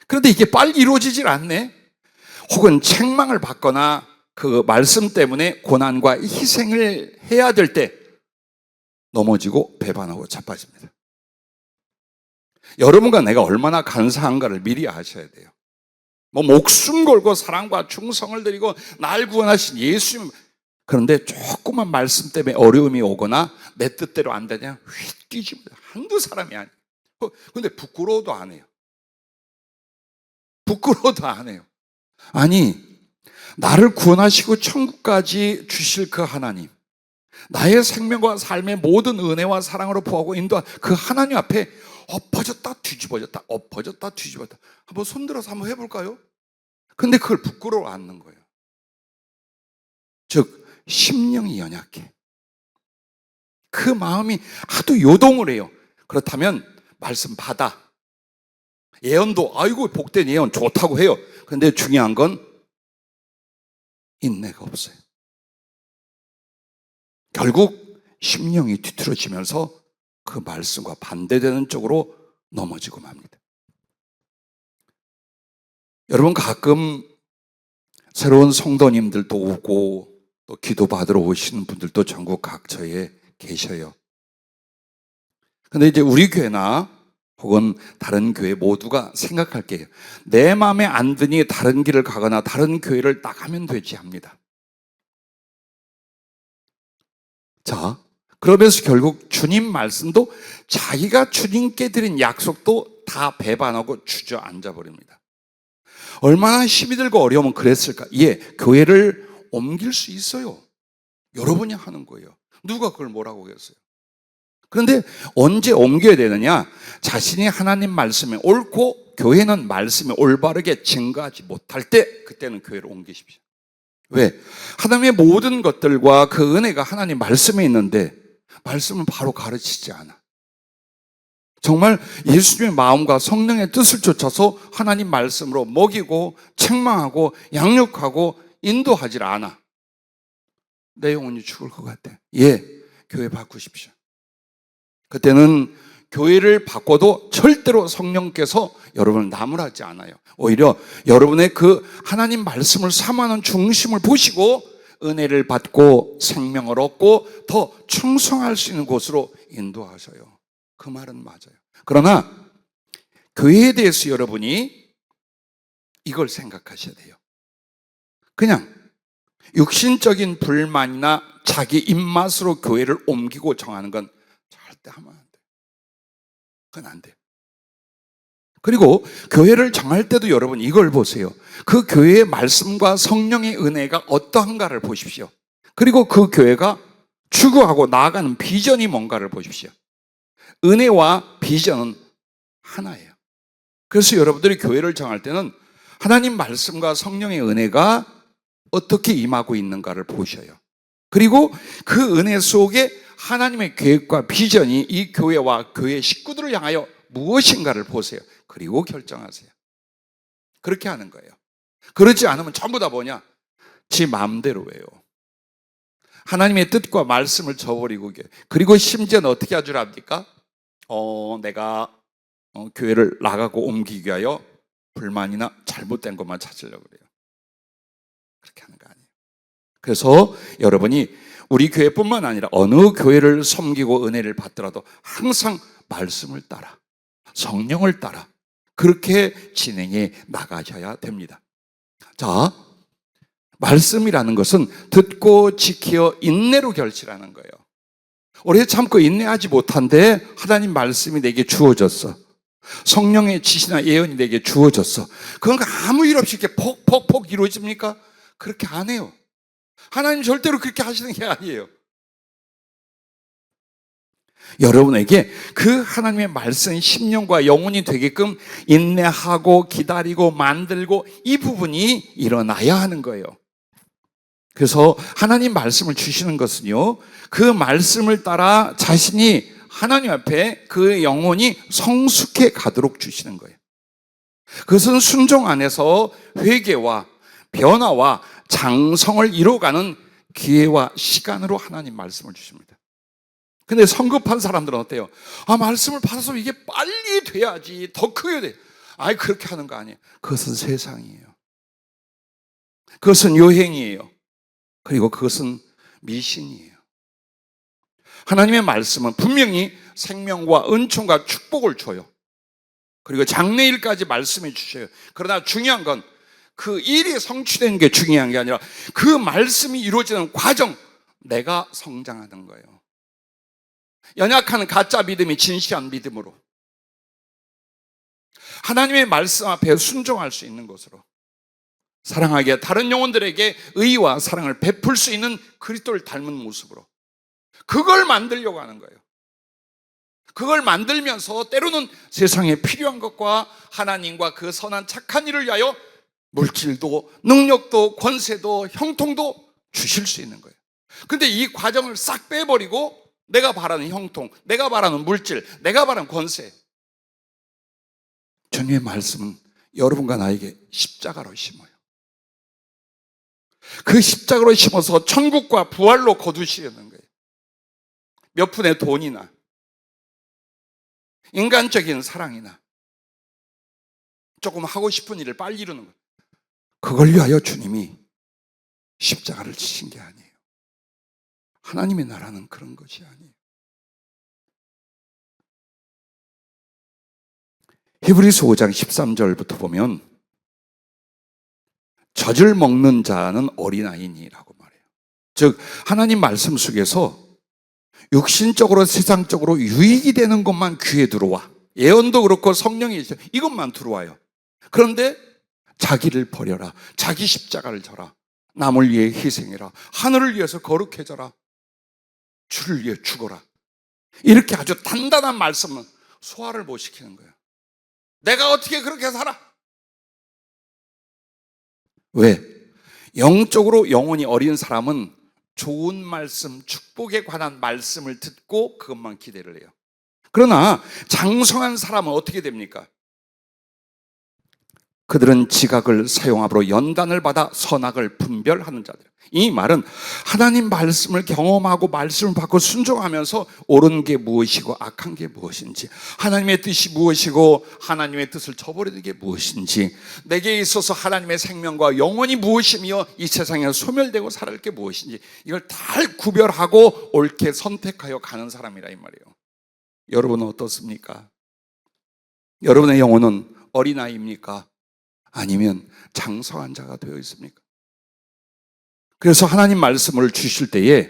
그런데 이게 빨리 이루어지질 않네. 혹은 책망을 받거나 그 말씀 때문에 고난과 희생을 해야 될 때 넘어지고 배반하고 자빠집니다. 여러분과 내가 얼마나 간사한가를 미리 아셔야 돼요. 목숨 걸고 사랑과 충성을 드리고 날 구원하신 예수님, 그런데 조그만 말씀 때문에 어려움이 오거나 내 뜻대로 안 되냐 휙 뛰집니다. 한두 사람이 아니에요. 근데 부끄러워도 안 해요. 부끄러워도 안 해요. 아니, 나를 구원하시고 천국까지 주실 그 하나님, 나의 생명과 삶의 모든 은혜와 사랑으로 부하고 인도한 그 하나님 앞에 엎어졌다 뒤집어졌다 엎어졌다 뒤집어졌다 한번 손들어서 한번 해볼까요? 근데 그걸 부끄러워 않는 거예요. 즉 심령이 연약해. 그 마음이 하도 요동을 해요. 그렇다면 말씀 받아. 예언도 아이고 복된 예언 좋다고 해요. 그런데 중요한 건 인내가 없어요. 결국 심령이 뒤틀어지면서 그 말씀과 반대되는 쪽으로 넘어지고 맙니다. 여러분, 가끔 새로운 성도님들도 오고 또 기도받으러 오시는 분들도 전국 각처에 계셔요. 근데 이제 우리 교회나 혹은 다른 교회 모두가 생각할 게요, 내 마음에 안 드니 다른 길을 가거나 다른 교회를 나가면 되지 합니다. 자, 그러면서 결국 주님 말씀도 자기가 주님께 드린 약속도 다 배반하고 주저앉아 버립니다. 얼마나 힘이 들고 어려우면 그랬을까? 예, 교회를 옮길 수 있어요. 여러분이 하는 거예요. 누가 그걸 뭐라고 하겠어요? 그런데 언제 옮겨야 되느냐? 자신이 하나님 말씀에 옳고 교회는 말씀에 올바르게 증거하지 못할 때, 그때는 교회를 옮기십시오. 왜? 하나님의 모든 것들과 그 은혜가 하나님 말씀에 있는데 말씀은 바로 가르치지 않아. 정말 예수님의 마음과 성령의 뜻을 쫓아서 하나님 말씀으로 먹이고 책망하고 양육하고 인도하지 않아. 내 영혼이 죽을 것 같아. 예, 교회 바꾸십시오. 그때는 교회를 바꿔도 절대로 성령께서 여러분을 나무라지 않아요. 오히려 여러분의 그 하나님 말씀을 삼하는 중심을 보시고 은혜를 받고 생명을 얻고 더 충성할 수 있는 곳으로 인도하셔요. 그 말은 맞아요. 그러나 교회에 대해서 여러분이 이걸 생각하셔야 돼요. 그냥 육신적인 불만이나 자기 입맛으로 교회를 옮기고 정하는 건 절대 하면 안 돼요. 그건 안 돼요. 그리고 교회를 정할 때도 여러분 이걸 보세요. 그 교회의 말씀과 성령의 은혜가 어떠한가를 보십시오. 그리고 그 교회가 추구하고 나아가는 비전이 뭔가를 보십시오. 은혜와 비전은 하나예요. 그래서 여러분들이 교회를 정할 때는 하나님 말씀과 성령의 은혜가 어떻게 임하고 있는가를 보셔요. 그리고 그 은혜 속에 하나님의 계획과 비전이 이 교회와 교회 식구들을 향하여 무엇인가를 보세요. 그리고 결정하세요. 그렇게 하는 거예요. 그러지 않으면 전부 다 뭐냐? 지 마음대로 해요. 하나님의 뜻과 말씀을 저버리고, 그리고 심지어는 어떻게 하줄 압니까? 내가 교회를 나가고 옮기기 위하여 불만이나 잘못된 것만 찾으려고 그래요. 그렇게 하는 거 아니에요. 그래서 여러분이 우리 교회뿐만 아니라 어느 교회를 섬기고 은혜를 받더라도 항상 말씀을 따라, 성령을 따라 그렇게 진행해 나가셔야 됩니다. 자, 말씀이라는 것은 듣고 지키어 인내로 결실하는 거예요. 오래 참고 인내하지 못한데 하나님 말씀이 내게 주어졌어. 성령의 지시나 예언이 내게 주어졌어. 그건 아무 일 없이 이렇게 폭 이루어집니까? 그렇게 안 해요. 하나님 절대로 그렇게 하시는 게 아니에요. 여러분에게 그 하나님의 말씀 심령과 영혼이 되게끔 인내하고 기다리고 만들고 이 부분이 일어나야 하는 거예요. 그래서 하나님 말씀을 주시는 것은요, 그 말씀을 따라 자신이 하나님 앞에 그 영혼이 성숙해 가도록 주시는 거예요. 그것은 순종 안에서 회개와 변화와 장성을 이루어가는 기회와 시간으로 하나님 말씀을 주십니다. 근데 성급한 사람들은 어때요? 말씀을 받아서 이게 빨리 돼야지, 더 크게 돼. 그렇게 하는 거 아니에요. 그것은 세상이에요. 그것은 요행이에요. 그리고 그것은 미신이에요. 하나님의 말씀은 분명히 생명과 은총과 축복을 줘요. 그리고 장래일까지 말씀해 주셔요. 그러나 중요한 건 그 일이 성취되는 게 중요한 게 아니라 그 말씀이 이루어지는 과정, 내가 성장하는 거예요. 연약한 가짜 믿음이 진실한 믿음으로, 하나님의 말씀 앞에 순종할 수 있는 것으로, 사랑하게 다른 영혼들에게 의와 사랑을 베풀 수 있는 그리스도를 닮은 모습으로, 그걸 만들려고 하는 거예요. 그걸 만들면서 때로는 세상에 필요한 것과 하나님과 그 선한 착한 일을 위하여 물질도 능력도 권세도 형통도 주실 수 있는 거예요. 근데 이 과정을 싹 빼버리고 내가 바라는 형통, 내가 바라는 물질, 내가 바라는 권세, 주님의 말씀은 여러분과 나에게 십자가로 심어요. 그 십자가로 심어서 천국과 부활로 거두시려는 거예요. 몇 푼의 돈이나 인간적인 사랑이나 조금 하고 싶은 일을 빨리 이루는 거예요. 그걸 위하여 주님이 십자가를 지신 게 아니에요. 하나님의 나라는 그런 것이 아니에요. 히브리서 5장 13절부터 보면 젖을 먹는 자는 어린아이니라고 말해요. 즉 하나님 말씀 속에서 육신적으로 세상적으로 유익이 되는 것만 귀에 들어와. 예언도 그렇고 성령이 있어요. 이것만 들어와요. 그런데 자기를 버려라, 자기 십자가를 져라, 남을 위해 희생해라, 하늘을 위해서 거룩해져라, 주를 위해 죽어라, 이렇게 아주 단단한 말씀은 소화를 못 시키는 거예요. 내가 어떻게 그렇게 살아? 왜? 영적으로 영혼이 어린 사람은 좋은 말씀, 축복에 관한 말씀을 듣고 그것만 기대를 해요. 그러나 장성한 사람은 어떻게 됩니까? 그들은 지각을 사용함으로 연단을 받아 선악을 분별하는 자들. 이 말은 하나님 말씀을 경험하고 말씀을 받고 순종하면서 옳은 게 무엇이고 악한 게 무엇인지, 하나님의 뜻이 무엇이고 하나님의 뜻을 저버리는 게 무엇인지, 내게 있어서 하나님의 생명과 영혼이 무엇이며 이 세상에 소멸되고 살아갈 게 무엇인지, 이걸 다 구별하고 옳게 선택하여 가는 사람이라 이 말이에요. 여러분은 어떻습니까? 여러분의 영혼은 어린아이입니까? 아니면 장성한 자가 되어 있습니까? 그래서 하나님 말씀을 주실 때에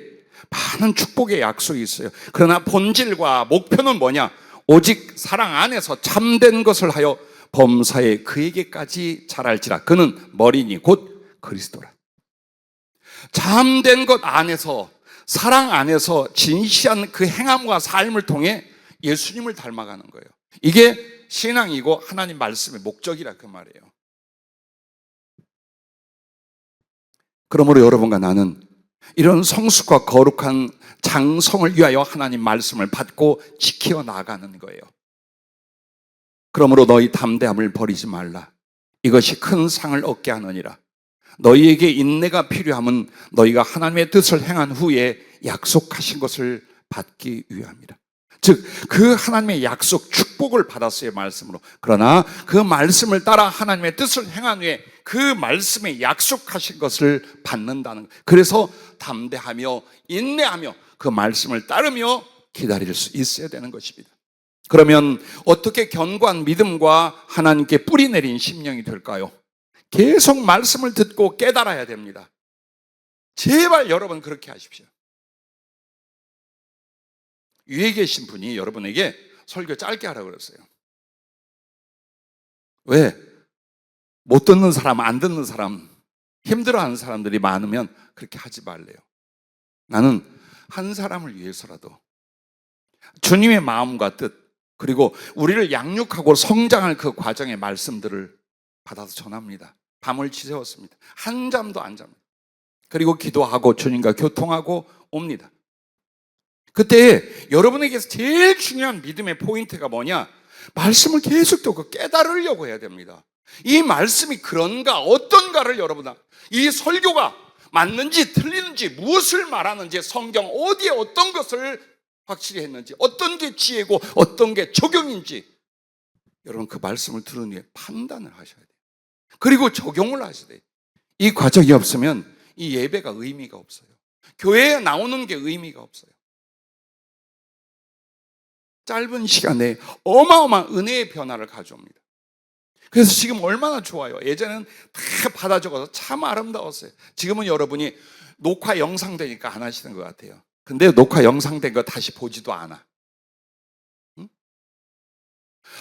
많은 축복의 약속이 있어요. 그러나 본질과 목표는 뭐냐? 오직 사랑 안에서 참된 것을 하여 범사에 그에게까지 자랄지라. 그는 머리니 곧 그리스도라. 참된 것 안에서, 사랑 안에서 진시한 그 행함과 삶을 통해 예수님을 닮아가는 거예요. 이게 신앙이고 하나님 말씀의 목적이라 그 말이에요. 그러므로 여러분과 나는 이런 성숙과 거룩한 장성을 위하여 하나님 말씀을 받고 지켜 나가는 거예요. 그러므로 너희 담대함을 버리지 말라. 이것이 큰 상을 얻게 하느니라. 너희에게 인내가 필요함은 너희가 하나님의 뜻을 행한 후에 약속하신 것을 받기 위함이라. 즉 그 하나님의 약속, 축복을 받았어요, 말씀으로. 그러나 그 말씀을 따라 하나님의 뜻을 행한 후에 그 말씀에 약속하신 것을 받는다는 거예요. 그래서 담대하며 인내하며 그 말씀을 따르며 기다릴 수 있어야 되는 것입니다. 그러면 어떻게 견고한 믿음과 하나님께 뿌리 내린 심령이 될까요? 계속 말씀을 듣고 깨달아야 됩니다. 제발 여러분 그렇게 하십시오. 위에 계신 분이 여러분에게 설교 짧게 하라고 그랬어요. 왜? 못 듣는 사람, 안 듣는 사람, 힘들어하는 사람들이 많으면 그렇게 하지 말래요. 나는 한 사람을 위해서라도 주님의 마음과 뜻, 그리고 우리를 양육하고 성장할 그 과정의 말씀들을 받아서 전합니다. 밤을 지새웠습니다. 한 잠도 안 잡니다. 그리고 기도하고 주님과 교통하고 옵니다. 그때 여러분에게서 제일 중요한 믿음의 포인트가 뭐냐? 말씀을 계속 듣고 깨달으려고 해야 됩니다. 이 말씀이 그런가 어떤가를 이 설교가 맞는지 틀리는지, 무엇을 말하는지, 성경 어디에 어떤 것을 확실히 했는지, 어떤 게 지혜고 어떤 게 적용인지 여러분 그 말씀을 들은 후에 판단을 하셔야 돼요. 그리고 적용을 하셔야 돼요. 이 과정이 없으면 이 예배가 의미가 없어요. 교회에 나오는 게 의미가 없어요. 짧은 시간에 어마어마한 은혜의 변화를 가져옵니다. 그래서 지금 얼마나 좋아요. 예전에는 다 받아 적어서 참 아름다웠어요. 지금은 여러분이 녹화 영상되니까 안 하시는 것 같아요. 근데 녹화 영상된 거 다시 보지도 않아. 응?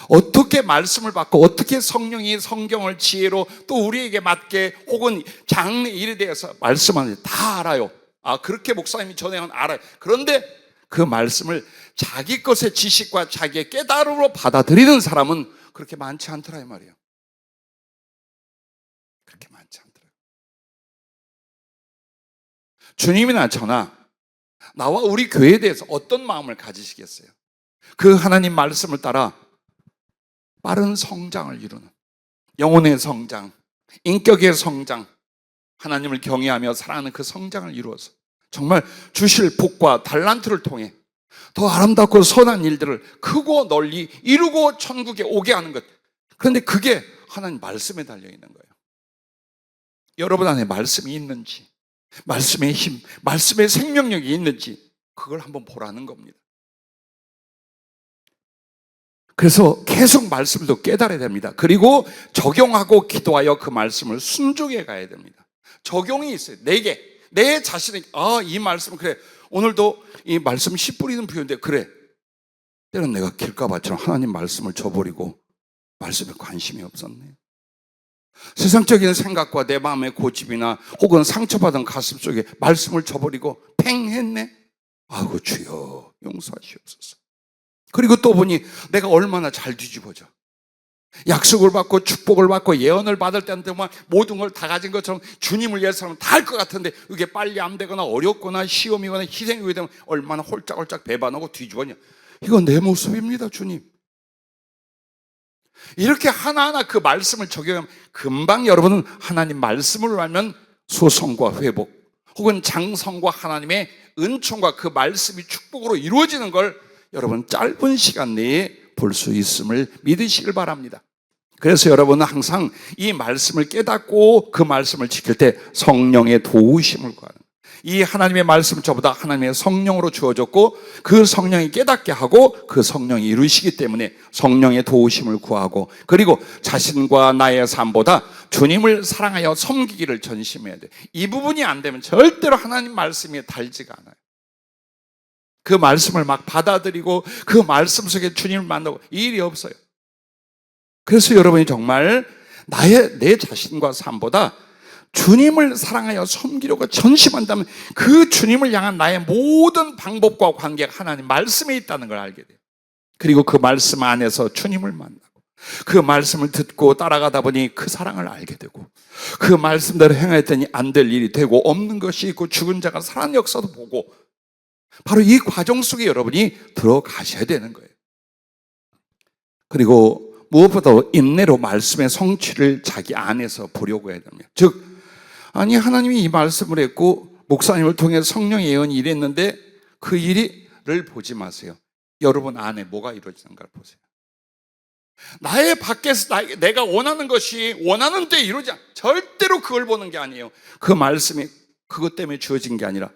어떻게 말씀을 받고 어떻게 성령이 성경을 지혜로 또 우리에게 맞게 혹은 장래 일에 대해서 말씀하는지 다 알아요. 아, 그렇게 목사님이 전해온 알아요. 그런데 그 말씀을 자기 것의 지식과 자기의 깨달음으로 받아들이는 사람은 그렇게 많지 않더라 이 말이에요. 그렇게 많지 않더라고요. 주님이나 저나 나와 우리 교회에 대해서 어떤 마음을 가지시겠어요? 그 하나님 말씀을 따라 빠른 성장을 이루는 영혼의 성장, 인격의 성장, 하나님을 경외하며 살아가는 그 성장을 이루어서 정말 주실 복과 달란트를 통해 더 아름답고 선한 일들을 크고 널리 이루고 천국에 오게 하는 것. 그런데 그게 하나님 말씀에 달려있는 거예요. 여러분 안에 말씀이 있는지, 말씀의 힘, 말씀의 생명력이 있는지 그걸 한번 보라는 겁니다. 그래서 계속 말씀도 깨달아야 됩니다. 그리고 적용하고 기도하여 그 말씀을 순종해 가야 됩니다. 적용이 있어요. 내 자신에게 이 말씀 그래, 오늘도 이 말씀 씨 뿌리는 비유인데 그래, 때는 내가 길가밭처럼 하나님 말씀을 저버리고 말씀에 관심이 없었네. 세상적인 생각과 내 마음의 고집이나 혹은 상처받은 가슴 속에 말씀을 저버리고 팽했네. 아이고 주여 용서하시옵소서. 그리고 또 보니 내가 얼마나 잘 뒤집어져. 약속을 받고 축복을 받고 예언을 받을 때한테 모든 걸 다 가진 것처럼 주님을 위해서는 다 할 것 같은데 이게 빨리 안 되거나 어렵거나 시험이거나 희생이 되면 얼마나 홀짝홀짝 배반하고 뒤집어냐. 이건 내 모습입니다, 주님. 이렇게 하나하나 그 말씀을 적용하면 금방 여러분은 하나님 말씀을 알면 소성과 회복 혹은 장성과 하나님의 은총과 그 말씀이 축복으로 이루어지는 걸 여러분 짧은 시간 내에 볼 수 있음을 믿으시길 바랍니다. 그래서 여러분은 항상 이 말씀을 깨닫고 그 말씀을 지킬 때 성령의 도우심을 구하는 거예요. 이 하나님의 말씀은 저보다 하나님의 성령으로 주어졌고 그 성령이 깨닫게 하고 그 성령이 이루시기 때문에 성령의 도우심을 구하고 그리고 자신과 나의 삶보다 주님을 사랑하여 섬기기를 전심해야 돼요. 이 부분이 안 되면 절대로 하나님 말씀이 달지가 않아요. 그 말씀을 막 받아들이고 그 말씀 속에 주님을 만나고 이 일이 없어요. 그래서 여러분이 정말 내 자신과 삶보다 주님을 사랑하여 섬기려고 전심한다면 그 주님을 향한 나의 모든 방법과 관계가 하나님 말씀에 있다는 걸 알게 돼요. 그리고 그 말씀 안에서 주님을 만나고 그 말씀을 듣고 따라가다 보니 그 사랑을 알게 되고 그 말씀대로 행했더니 안 될 일이 되고 없는 것이 있고 죽은 자가 살아난 역사도 보고 바로 이 과정 속에 여러분이 들어가셔야 되는 거예요. 그리고 무엇보다 인내로 말씀의 성취를 자기 안에서 보려고 해야 됩니다. 즉 아니 하나님이 이 말씀을 했고 목사님을 통해 성령의 예언이 이랬는데 그 일을 보지 마세요. 여러분 안에 뭐가 이루어지는가 보세요. 나의 밖에서 내가 원하는 것이 원하는 때 이루어지지 절대로 그걸 보는 게 아니에요. 그 말씀이 그것 때문에 주어진 게 아니라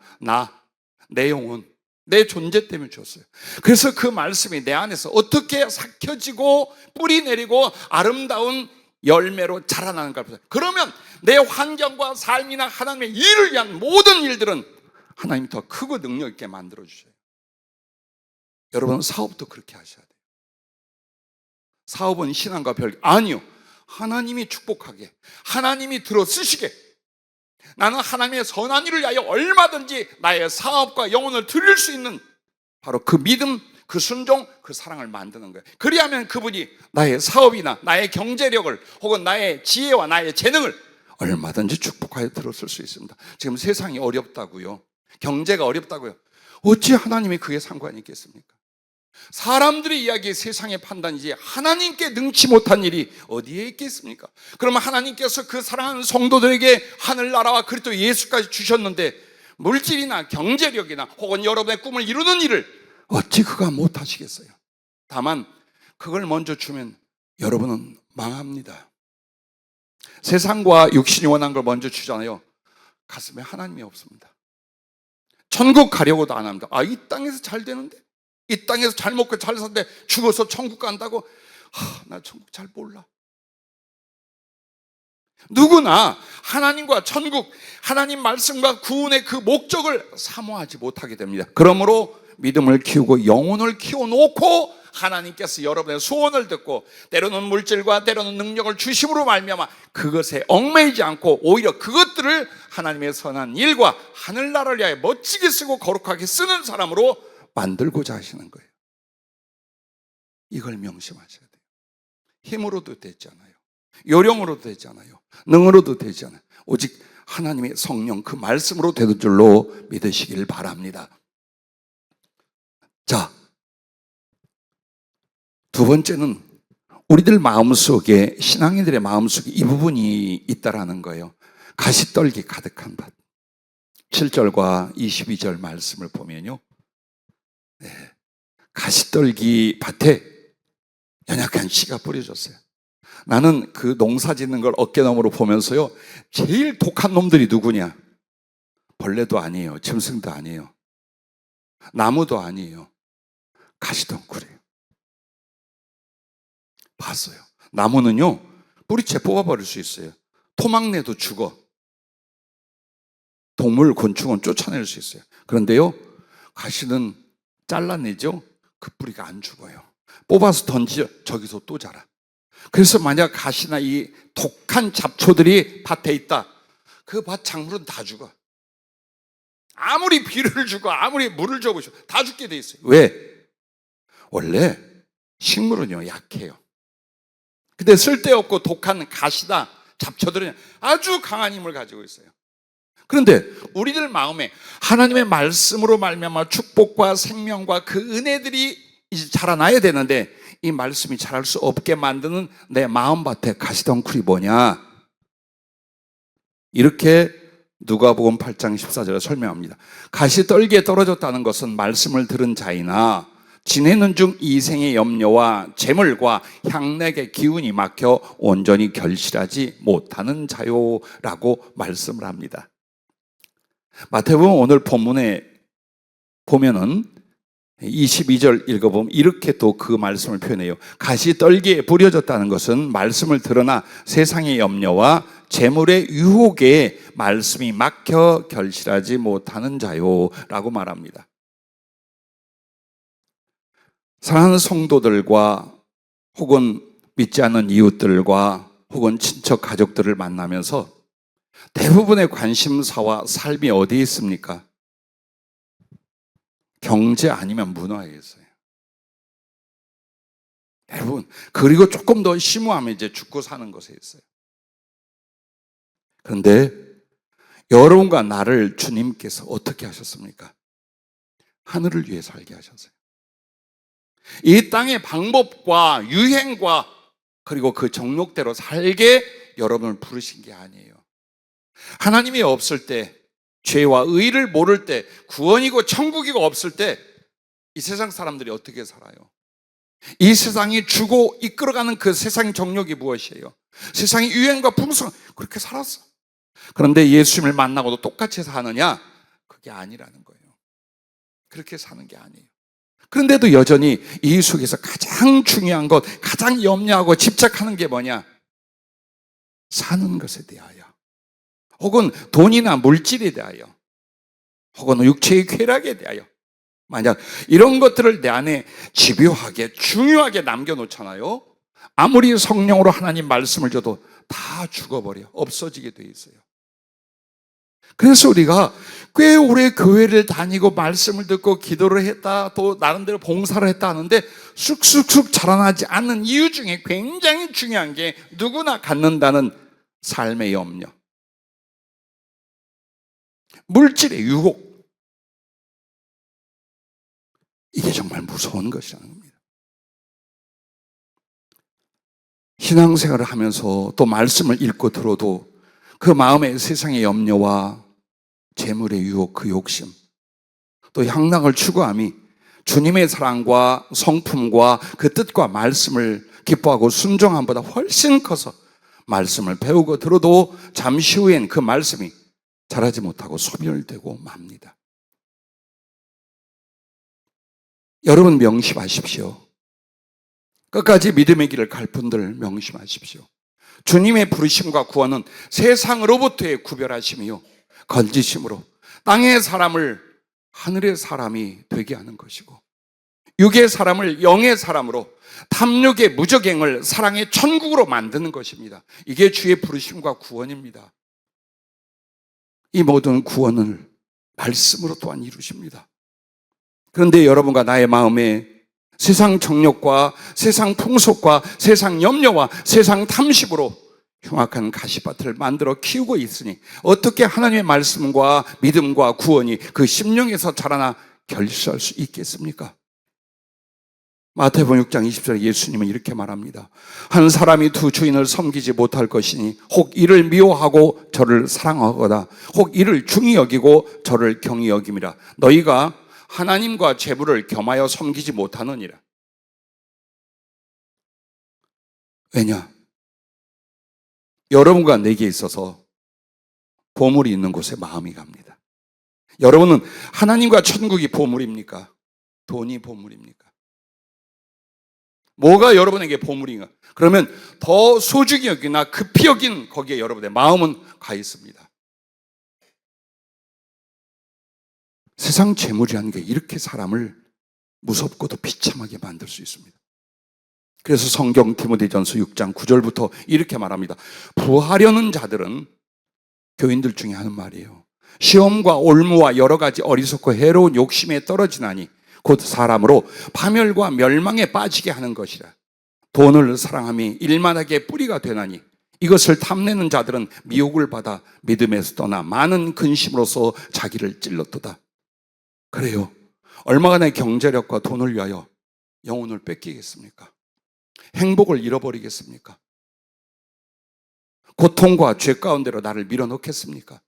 내 영혼, 내 존재 때문에 주었어요. 그래서 그 말씀이 내 안에서 어떻게 삭혀지고 뿌리 내리고 아름다운 열매로 자라나는가 보세요. 그러면 내 환경과 삶이나 하나님의 일을 위한 모든 일들은 하나님이 더 크고 능력 있게 만들어주셔요. 여러분 사업도 그렇게 하셔야 돼요. 사업은 신앙과 별개 아니요. 하나님이 축복하게, 하나님이 들어 쓰시게, 나는 하나님의 선한 일을 위하여 얼마든지 나의 사업과 영혼을 드릴 수 있는 바로 그 믿음, 그 순종, 그 사랑을 만드는 거예요. 그리하면 그분이 나의 사업이나 나의 경제력을 혹은 나의 지혜와 나의 재능을 얼마든지 축복하여 들었을 수 있습니다. 지금 세상이 어렵다고요, 경제가 어렵다고요. 어찌 하나님이 그게 상관이 있겠습니까? 사람들의 이야기, 세상의 판단이지 하나님께 능치 못한 일이 어디에 있겠습니까? 그러면 하나님께서 그 사랑하는 성도들에게 하늘나라와 그리스도 예수까지 주셨는데 물질이나 경제력이나 혹은 여러분의 꿈을 이루는 일을 어찌 그가 못하시겠어요? 다만 그걸 먼저 주면 여러분은 망합니다. 세상과 육신이 원한 걸 먼저 주잖아요. 가슴에 하나님이 없습니다. 천국 가려고도 안 합니다. 이 땅에서 잘 되는데, 이 땅에서 잘 먹고 잘 사는데 죽어서 천국 간다고? 나 천국 잘 몰라. 누구나 하나님과 천국, 하나님 말씀과 구원의 그 목적을 사모하지 못하게 됩니다. 그러므로 믿음을 키우고 영혼을 키워놓고 하나님께서 여러분의 소원을 듣고 때로는 물질과 때로는 능력을 주심으로 말미암아 그것에 얽매이지 않고 오히려 그것들을 하나님의 선한 일과 하늘나라를 위하여 멋지게 쓰고 거룩하게 쓰는 사람으로 만들고자 하시는 거예요. 이걸 명심하셔야 돼요. 힘으로도 되지 않아요. 요령으로도 되지 않아요. 능으로도 되지 않아요. 오직 하나님의 성령 그 말씀으로 되는 줄로 믿으시길 바랍니다. 자, 두 번째는 우리들 마음속에, 신앙인들의 마음속에 이 부분이 있다라는 거예요. 가시떨기 가득한 밭. 7절과 22절 말씀을 보면요, 가시떨기 밭에 연약한 씨가 뿌려졌어요. 나는 그 농사 짓는 걸 어깨너머로 보면서요, 제일 독한 놈들이 누구냐? 벌레도 아니에요. 짐승도 아니에요. 나무도 아니에요. 가시덩굴이에요. 봤어요. 나무는요, 뿌리채 뽑아버릴 수 있어요. 토막내도 죽어. 동물, 곤충은 쫓아낼 수 있어요. 그런데요, 가시는 잘라내죠? 그 뿌리가 안 죽어요. 뽑아서 던지죠? 저기서 또 자라. 그래서 만약 가시나 이 독한 잡초들이 밭에 있다, 그 밭 작물은 다 죽어. 아무리 비를 주고 아무리 물을 줘보셔 다 죽게 돼 있어요. 왜? 원래 식물은요 약해요. 근데 쓸데없고 독한 가시나 잡초들은 아주 강한 힘을 가지고 있어요. 그런데 우리들 마음에 하나님의 말씀으로 말미암아 축복과 생명과 그 은혜들이 이제 자라나야 되는데 이 말씀이 자랄 수 없게 만드는 내 마음밭에 가시덩굴이 뭐냐? 이렇게 누가복음 8장 14절에 설명합니다. 가시떨기에 떨어졌다는 것은 말씀을 들은 자이나 지내는 중 이생의 염려와 재물과 향락의 기운이 막혀 온전히 결실하지 못하는 자요라고 말씀을 합니다. 마태복음 오늘 본문에 보면은 22절 읽어보면 이렇게 또 그 말씀을 표현해요. 가시떨기에 뿌려졌다는 것은 말씀을 들으나 세상의 염려와 재물의 유혹에 말씀이 막혀 결실하지 못하는 자요라고 말합니다. 사랑하는 성도들과 혹은 믿지 않는 이웃들과 혹은 친척 가족들을 만나면서 대부분의 관심사와 삶이 어디에 있습니까? 경제 아니면 문화에 있어요. 대부분. 그리고 조금 더 심오하면 이제 죽고 사는 것에 있어요. 그런데 여러분과 나를 주님께서 어떻게 하셨습니까? 하늘을 위해 살게 하셨어요. 이 땅의 방법과 유행과 그리고 그 정욕대로 살게 여러분을 부르신 게 아니에요. 하나님이 없을 때, 죄와 의를 모를 때, 구원이고 천국이고 없을 때 이 세상 사람들이 어떻게 살아요? 이 세상이 주고 이끌어가는 그 세상의 정욕이 무엇이에요? 세상의 유행과 풍성, 그렇게 살았어. 그런데 예수님을 만나고도 똑같이 사느냐? 그게 아니라는 거예요. 그렇게 사는 게 아니에요. 그런데도 여전히 이 속에서 가장 중요한 것, 가장 염려하고 집착하는 게 뭐냐? 사는 것에 대하여, 혹은 돈이나 물질에 대하여, 혹은 육체의 쾌락에 대하여, 만약 이런 것들을 내 안에 집요하게 중요하게 남겨놓잖아요. 아무리 성령으로 하나님 말씀을 줘도 다 죽어버려, 없어지게 돼 있어요. 그래서 우리가 꽤 오래 교회를 다니고 말씀을 듣고 기도를 했다, 또 나름대로 봉사를 했다 하는데 쑥쑥쑥 자라나지 않는 이유 중에 굉장히 중요한 게 누구나 갖는다는 삶의 염려, 물질의 유혹. 이게 정말 무서운 것이라는 겁니다. 신앙생활을 하면서 또 말씀을 읽고 들어도 그 마음에 세상의 염려와 재물의 유혹, 그 욕심, 또 향락을 추구함이 주님의 사랑과 성품과 그 뜻과 말씀을 기뻐하고 순종함보다 훨씬 커서 말씀을 배우고 들어도 잠시 후엔 그 말씀이 자라지 못하고 소멸되고 맙니다. 여러분 명심하십시오. 끝까지 믿음의 길을 갈 분들 명심하십시오. 주님의 부르심과 구원은 세상으로부터의 구별하심이요, 건지심으로 땅의 사람을 하늘의 사람이 되게 하는 것이고, 육의 사람을 영의 사람으로, 탐욕의 무적행을 사랑의 천국으로 만드는 것입니다. 이게 주의 부르심과 구원입니다. 이 모든 구원을 말씀으로 또한 이루십니다. 그런데 여러분과 나의 마음에 세상 정욕과 세상 풍속과 세상 염려와 세상 탐심으로 흉악한 가시밭을 만들어 키우고 있으니 어떻게 하나님의 말씀과 믿음과 구원이 그 심령에서 자라나 결실할 수 있겠습니까? 마태복음 6장 20절에 예수님은 이렇게 말합니다. 한 사람이 두 주인을 섬기지 못할 것이니 혹 이를 미워하고 저를 사랑하거나 혹 이를 중히 여기고 저를 경히 여김이라. 너희가 하나님과 재물을 겸하여 섬기지 못하느니라. 왜냐? 여러분과 내게 있어서 보물이 있는 곳에 마음이 갑니다. 여러분은 하나님과 천국이 보물입니까? 돈이 보물입니까? 뭐가 여러분에게 보물인가? 그러면 더 소중히 여기나 급히 여긴 거기에 여러분의 마음은 가 있습니다. 세상 재물이라는 게 이렇게 사람을 무섭고도 비참하게 만들 수 있습니다. 그래서 성경 디모데전서 6장 9절부터 이렇게 말합니다. 부하려는 자들은, 교인들 중에 하는 말이에요, 시험과 올무와 여러 가지 어리석고 해로운 욕심에 떨어지나니 곧 사람으로 파멸과 멸망에 빠지게 하는 것이라. 돈을 사랑함이 일만하게 뿌리가 되나니 이것을 탐내는 자들은 미혹을 받아 믿음에서 떠나 많은 근심으로써 자기를 찔렀도다. 그래요. 얼마나 내 경제력과 돈을 위하여 영혼을 뺏기겠습니까? 행복을 잃어버리겠습니까? 고통과 죄 가운데로 나를 밀어넣겠습니까?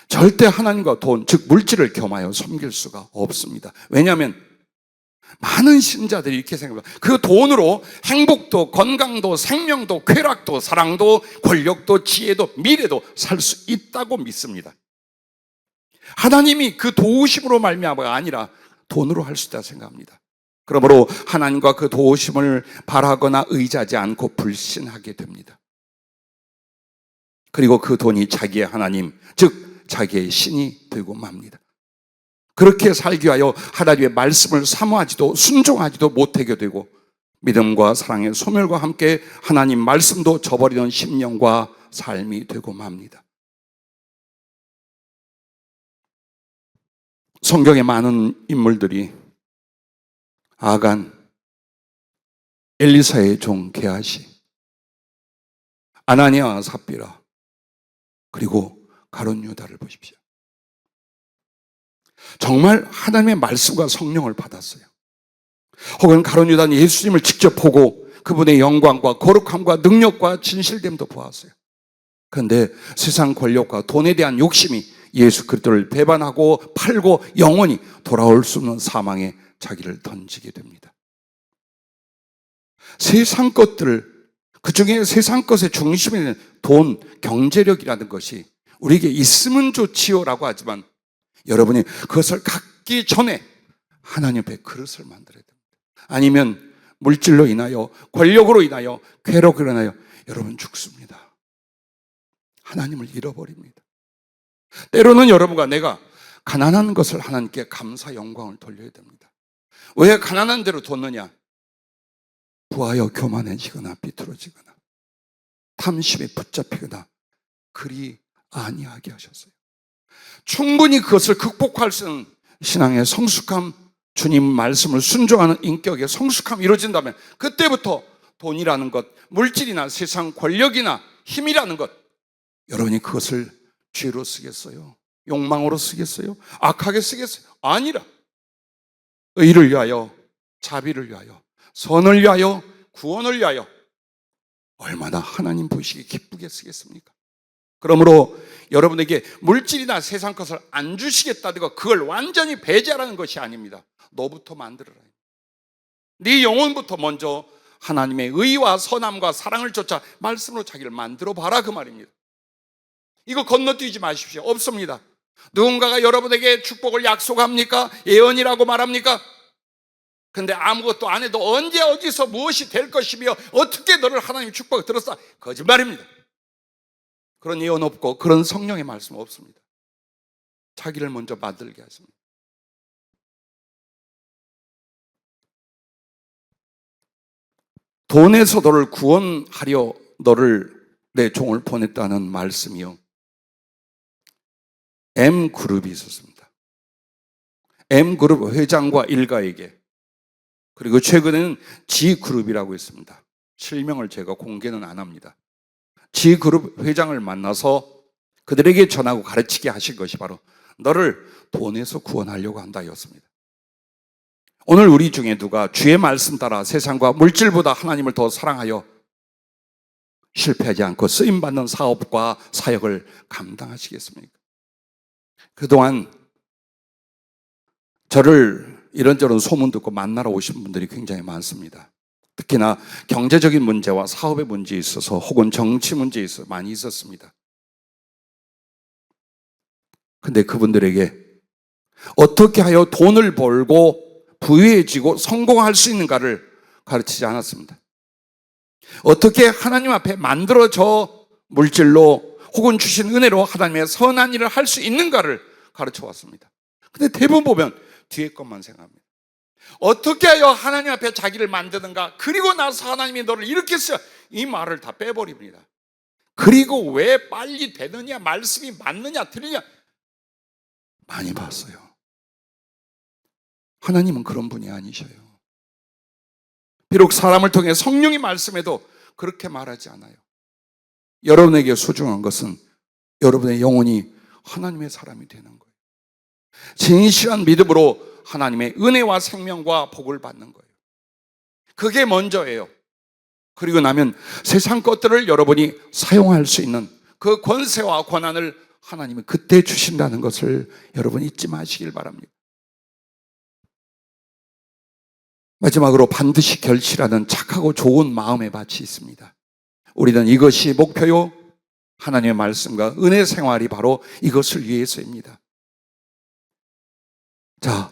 절대 하나님과 돈, 즉 물질을 겸하여 섬길 수가 없습니다. 왜냐하면 많은 신자들이 이렇게 생각합니다. 그 돈으로 행복도, 건강도, 생명도, 쾌락도, 사랑도, 권력도, 지혜도, 미래도 살 수 있다고 믿습니다. 하나님이 그 도우심으로 말미암아가 아니라 돈으로 할 수 있다 생각합니다. 그러므로 하나님과 그 도우심을 바라거나 의지하지 않고 불신하게 됩니다. 그리고 그 돈이 자기의 하나님, 즉 자기의 신이 되고 맙니다. 그렇게 살기 위하여 하나님의 말씀을 사모하지도 순종하지도 못하게 되고 믿음과 사랑의 소멸과 함께 하나님 말씀도 저버리는 심령과 삶이 되고 맙니다. 성경에 많은 인물들이 아간, 엘리사의 종 게하시, 아나니아와 삽비라, 그리고 가룟 유다를 보십시오. 정말 하나님의 말씀과 성령을 받았어요. 혹은 가룟 유다는 예수님을 직접 보고 그분의 영광과 거룩함과 능력과 진실됨도 보았어요. 그런데 세상 권력과 돈에 대한 욕심이 예수 그리스도를 배반하고 팔고 영원히 돌아올 수 없는 사망에 자기를 던지게 됩니다. 세상 것들, 그중에 세상 것의 중심에 있는 돈, 경제력이라는 것이 우리에게 있으면 좋지요라고 하지만 여러분이 그것을 갖기 전에 하나님 앞에 그릇을 만들어야 됩니다. 아니면 물질로 인하여, 권력으로 인하여, 쾌락으로 인하여 여러분 죽습니다. 하나님을 잃어버립니다. 때로는 여러분과 내가 가난한 것을 하나님께 감사 영광을 돌려야 됩니다. 왜 가난한 대로 뒀느냐? 부하여 교만해지거나 비뚤어지거나 탐심에 붙잡히거나 그리 아니하게 하셨어요. 충분히 그것을 극복할 수 있는 신앙의 성숙함, 주님 말씀을 순종하는 인격의 성숙함이 이루어진다면 그때부터 돈이라는 것, 물질이나 세상 권력이나 힘이라는 것, 여러분이 그것을 죄로 쓰겠어요? 욕망으로 쓰겠어요? 악하게 쓰겠어요? 아니라 의를 위하여, 자비를 위하여, 선을 위하여, 구원을 위하여 얼마나 하나님 보시기에 기쁘게 쓰겠습니까? 그러므로 여러분에게 물질이나 세상 것을 안 주시겠다는 그걸 완전히 배제하라는 것이 아닙니다. 너부터 만들어라. 네 영혼부터 먼저 하나님의 의와 선함과 사랑을 쫓아 말씀으로 자기를 만들어 봐라 그 말입니다. 이거 건너뛰지 마십시오. 없습니다. 누군가가 여러분에게 축복을 약속합니까? 예언이라고 말합니까? 근데 아무것도 안 해도 언제 어디서 무엇이 될 것이며 어떻게 너를 하나님의 축복을 들었어? 거짓말입니다. 그런 예언 없고 그런 성령의 말씀 없습니다. 자기를 먼저 만들게 하십니다. 돈에서 너를 구원하려 너를 내 종을 보냈다는 말씀이요. M그룹이 있었습니다. M그룹 회장과 일가에게, 그리고 최근에는 G그룹이라고 있습니다. 실명을 제가 공개는 안 합니다. G그룹 회장을 만나서 그들에게 전하고 가르치게 하신 것이 바로 너를 돈에서 구원하려고 한다였습니다. 오늘 우리 중에 누가 주의 말씀 따라 세상과 물질보다 하나님을 더 사랑하여 실패하지 않고 쓰임받는 사업과 사역을 감당하시겠습니까? 그동안 저를 이런저런 소문 듣고 만나러 오신 분들이 굉장히 많습니다. 특히나 경제적인 문제와 사업의 문제에 있어서 혹은 정치 문제에 있어서 많이 있었습니다. 근데 그분들에게 어떻게 하여 돈을 벌고 부유해지고 성공할 수 있는가를 가르치지 않았습니다. 어떻게 하나님 앞에 만들어져 물질로 혹은 주신 은혜로 하나님의 선한 일을 할 수 있는가를 가르쳐 왔습니다. 근데 대부분 보면 뒤에 것만 생각합니다. 어떻게 하여 하나님 앞에 자기를 만드는가, 그리고 나서 하나님이 너를 이렇게 써, 이 말을 다 빼버립니다. 그리고 왜 빨리 되느냐, 말씀이 맞느냐 틀리냐 많이 봤어요. 하나님은 그런 분이 아니셔요. 비록 사람을 통해 성령이 말씀해도 그렇게 말하지 않아요. 여러분에게 소중한 것은 여러분의 영혼이 하나님의 사람이 되는 거예요. 진실한 믿음으로 하나님의 은혜와 생명과 복을 받는 거예요. 그게 먼저예요. 그리고 나면 세상 것들을 여러분이 사용할 수 있는 그 권세와 권한을 하나님이 그때 주신다는 것을 여러분 잊지 마시길 바랍니다. 마지막으로 반드시 결실하는 착하고 좋은 마음의 밭이 있습니다. 우리는 이것이 목표요, 하나님의 말씀과 은혜 생활이 바로 이것을 위해서입니다. 자,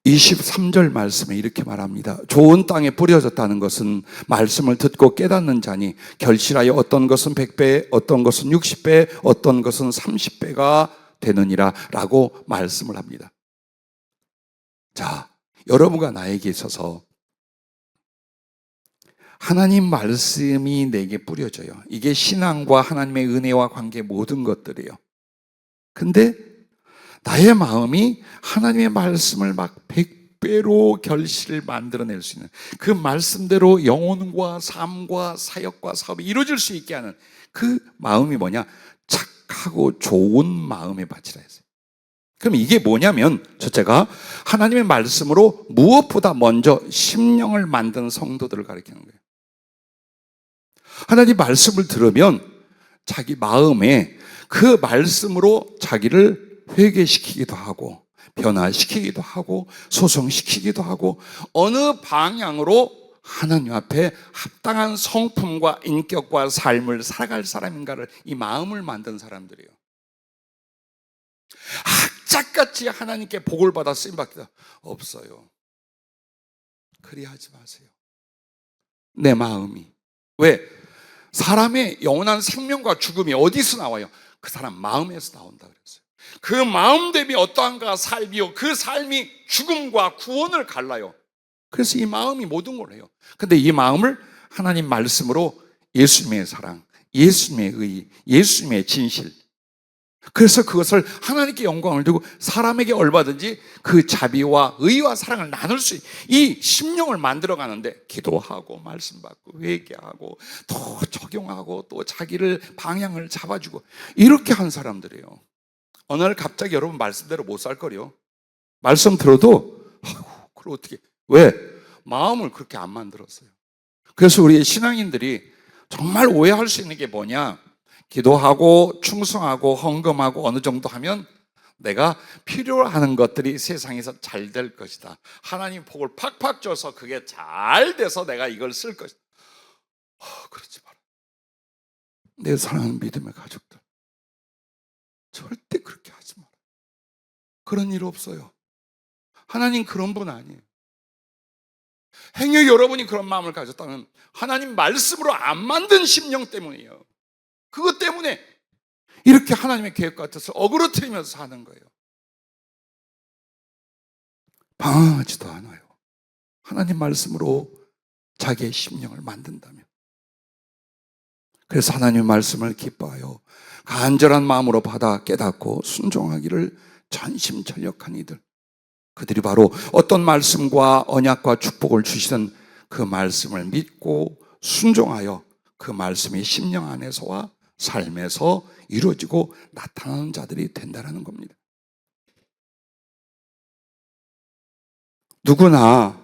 23절 말씀에 이렇게 말합니다. 좋은 땅에 뿌려졌다는 것은 말씀을 듣고 깨닫는 자니 결실하여 어떤 것은 100배, 어떤 것은 60배, 어떤 것은 30배가 되느니라 라고 말씀을 합니다. 자, 여러분과 나에게 있어서 하나님 말씀이 내게 뿌려져요. 이게 신앙과 하나님의 은혜와 관계 모든 것들이에요. 근데 나의 마음이 하나님의 말씀을 막 100배로 결실을 만들어낼 수 있는 그 말씀대로 영혼과 삶과 사역과 사업이 이루어질 수 있게 하는 그 마음이 뭐냐? 착하고 좋은 마음의 밭이라 했어요. 그럼 이게 뭐냐면 첫째가 하나님의 말씀으로 무엇보다 먼저 심령을 만드는 성도들을 가리키는 거예요. 하나님 말씀을 들으면 자기 마음에 그 말씀으로 자기를 회개시키기도 하고 변화시키기도 하고 소성시키기도 하고 어느 방향으로 하나님 앞에 합당한 성품과 인격과 삶을 살아갈 사람인가를 이 마음을 만든 사람들이에요. 악착같이 하나님께 복을 받아 쓰임받기다 없어요. 그리하지 마세요. 내 마음이. 왜? 사람의 영원한 생명과 죽음이 어디서 나와요? 그 사람 마음에서 나온다 그랬어요. 그 마음 대비 어떠한가 삶이요, 그 삶이 죽음과 구원을 갈라요. 그래서 이 마음이 모든 걸 해요. 근데 이 마음을 하나님 말씀으로 예수님의 사랑, 예수님의 의, 예수님의 진실, 그래서 그것을 하나님께 영광을 두고 사람에게 얼마든지 그 자비와 의와 사랑을 나눌 수 있는 이 심령을 만들어 가는데 기도하고 말씀 받고 회개하고 또 적용하고 또 자기를 방향을 잡아주고 이렇게 한 사람들이에요. 어느 날 갑자기 여러분 말씀대로 못 살 거래요. 말씀 들어도 그걸 어떻게, 왜? 마음을 그렇게 안 만들었어요. 그래서 우리 신앙인들이 정말 오해할 수 있는 게 뭐냐, 기도하고 충성하고 헌금하고 어느 정도 하면 내가 필요로 하는 것들이 세상에서 잘 될 것이다, 하나님 복을 팍팍 줘서 그게 잘 돼서 내가 이걸 쓸 것이다. 그렇지 마라. 내 사랑하는 믿음의 가족들, 절대 그렇게 하지 마라. 그런 일 없어요. 하나님 그런 분 아니에요. 행여 여러분이 그런 마음을 가졌다면 하나님 말씀으로 안 만든 심령 때문이에요. 그것 때문에 이렇게 하나님의 계획 같아서 어그러뜨리면서 사는 거예요. 방황하지도 않아요. 하나님 말씀으로 자기의 심령을 만든다면. 그래서 하나님 말씀을 기뻐하여 간절한 마음으로 받아 깨닫고 순종하기를 전심전력한 이들, 그들이 바로 어떤 말씀과 언약과 축복을 주시던 그 말씀을 믿고 순종하여 그 말씀이 심령 안에서와 삶에서 이루어지고 나타나는 자들이 된다는 겁니다. 누구나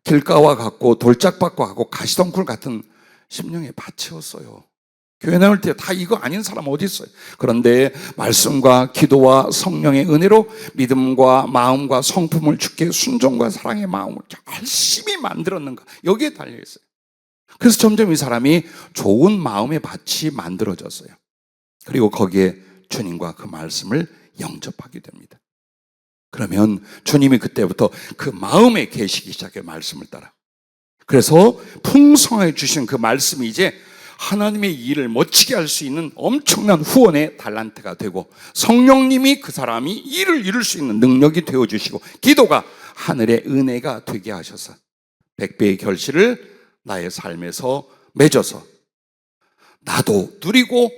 길가와 같고 돌짝밭과 같고 가시덩굴 같은 심령의 밭이었어요. 교회 나올 때 다 이거 아닌 사람 어디 있어요? 그런데 말씀과 기도와 성령의 은혜로 믿음과 마음과 성품을 주께 순종과 사랑의 마음을 열심히 만들었는가, 여기에 달려있어요. 그래서 점점 이 사람이 좋은 마음의 밭이 만들어졌어요. 그리고 거기에 주님과 그 말씀을 영접하게 됩니다. 그러면 주님이 그때부터 그 마음에 계시기 시작해요. 말씀을 따라. 그래서 풍성하게 주신 그 말씀이 이제 하나님의 일을 멋지게 할 수 있는 엄청난 후원의 달란트가 되고, 성령님이 그 사람이 일을 이룰 수 있는 능력이 되어주시고, 기도가 하늘의 은혜가 되게 하셔서 100배의 결실을 나의 삶에서 맺어서 나도 누리고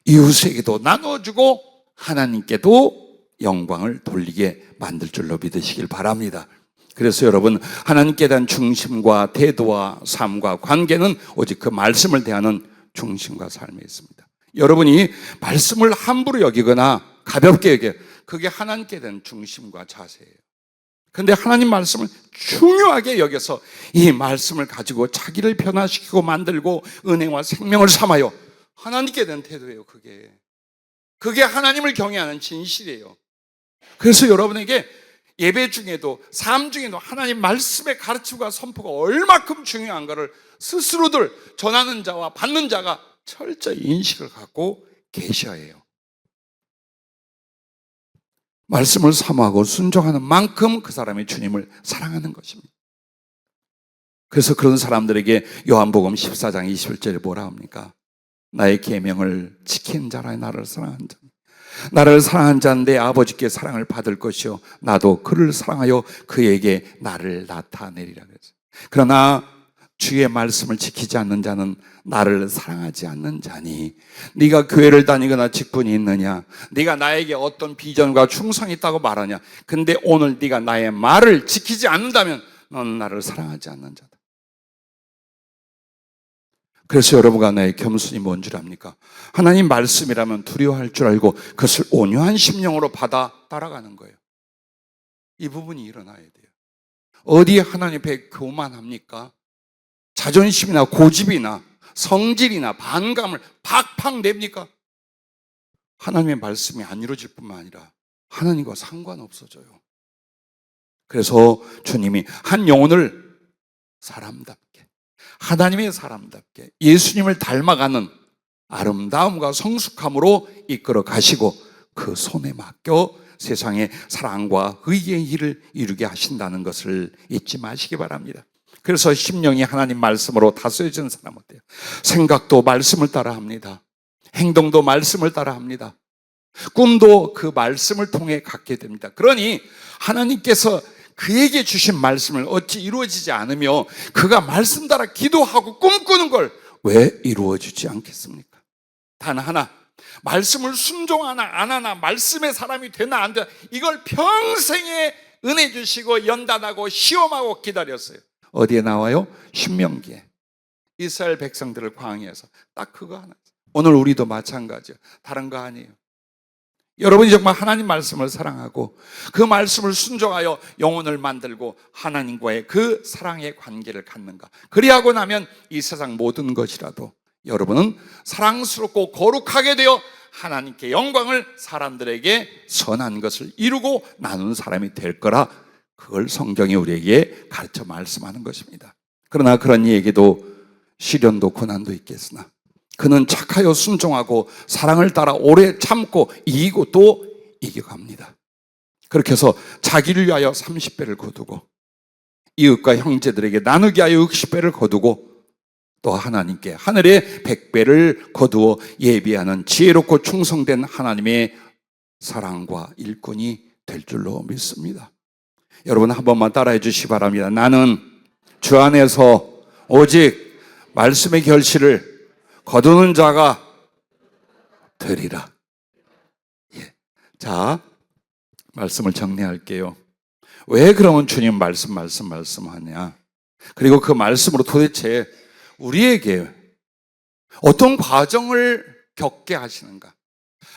이웃에게도 나눠주고 하나님께도 영광을 돌리게 만들 줄로 믿으시길 바랍니다. 그래서 여러분, 하나님께 대한 중심과 태도와 삶과 관계는 오직 그 말씀을 대하는 중심과 삶에 있습니다. 여러분이 말씀을 함부로 여기거나 가볍게 여겨, 그게 하나님께 대한 중심과 자세예요. 그런데 하나님 말씀을 중요하게 여겨서 이 말씀을 가지고 자기를 변화시키고 만들고 은혜와 생명을 삼아요. 하나님께 대한 태도예요. 그게 하나님을 경외하는 진실이에요. 그래서 여러분에게 예배 중에도 삶 중에도 하나님 말씀의 가르침과 선포가 얼마큼 중요한가를 스스로들 전하는 자와 받는 자가 철저히 인식을 갖고 계셔야 해요. 말씀을 사모하고 순종하는 만큼 그 사람이 주님을 사랑하는 것입니다. 그래서 그런 사람들에게 요한복음 14장 21절에 뭐라 합니까? 나의 계명을 지킨 자라 나를 사랑한 자, 나를 사랑한 자는 내 아버지께 사랑을 받을 것이요 나도 그를 사랑하여 그에게 나를 나타내리라 그랬어요. 그러나 주의 말씀을 지키지 않는 자는 나를 사랑하지 않는 자니, 네가 교회를 다니거나 직분이 있느냐, 네가 나에게 어떤 비전과 충성이 있다고 말하냐, 근데 오늘 네가 나의 말을 지키지 않는다면 너는 나를 사랑하지 않는 자다. 그래서 여러분과 나의 겸손이 뭔 줄 압니까? 하나님 말씀이라면 두려워할 줄 알고 그것을 온유한 심령으로 받아 따라가는 거예요. 이 부분이 일어나야 돼요. 어디에 하나님 앞에 교만합니까? 자존심이나 고집이나 성질이나 반감을 팍팍 냅니까? 하나님의 말씀이 안 이루어질 뿐만 아니라 하나님과 상관없어져요. 그래서 주님이 한 영혼을 사람답게, 하나님의 사람답게 예수님을 닮아가는 아름다움과 성숙함으로 이끌어 가시고 그 손에 맡겨 세상의 사랑과 의의 일을 이루게 하신다는 것을 잊지 마시기 바랍니다. 그래서 심령이 하나님 말씀으로 다스려지는 사람 어때요? 생각도 말씀을 따라 합니다. 행동도 말씀을 따라 합니다. 꿈도 그 말씀을 통해 갖게 됩니다. 그러니 하나님께서 그에게 주신 말씀을 어찌 이루어지지 않으며 그가 말씀 따라 기도하고 꿈꾸는 걸 왜 이루어지지 않겠습니까? 단 하나, 말씀을 순종하나 안 하나, 말씀의 사람이 되나 안 되나, 이걸 평생에 은혜 주시고 연단하고 시험하고 기다렸어요. 어디에 나와요? 신명기에. 이스라엘 백성들을 광야에서 딱 그거 하나. 오늘 우리도 마찬가지예요. 다른 거 아니에요. 여러분이 정말 하나님 말씀을 사랑하고 그 말씀을 순종하여 영혼을 만들고 하나님과의 그 사랑의 관계를 갖는가. 그리하고 나면 이 세상 모든 것이라도 여러분은 사랑스럽고 거룩하게 되어 하나님께 영광을 사람들에게 선한 것을 이루고 나누는 사람이 될 거라, 그걸 성경이 우리에게 가르쳐 말씀하는 것입니다. 그러나 그런 얘기도 시련도 고난도 있겠으나 그는 착하여 순종하고 사랑을 따라 오래 참고 이기고 또 이겨갑니다. 그렇게 해서 자기를 위하여 30배를 거두고 이웃과 형제들에게 나누게 하여 60배를 거두고 또 하나님께 하늘에 100배를 거두어 예비하는 지혜롭고 충성된 하나님의 사랑과 일꾼이 될 줄로 믿습니다. 여러분 한 번만 따라해 주시기 바랍니다. 나는 주 안에서 오직 말씀의 결실을 거두는 자가 되리라. 예. 자, 말씀을 정리할게요. 왜 그러면 주님 말씀하냐? 그리고 그 말씀으로 도대체 우리에게 어떤 과정을 겪게 하시는가?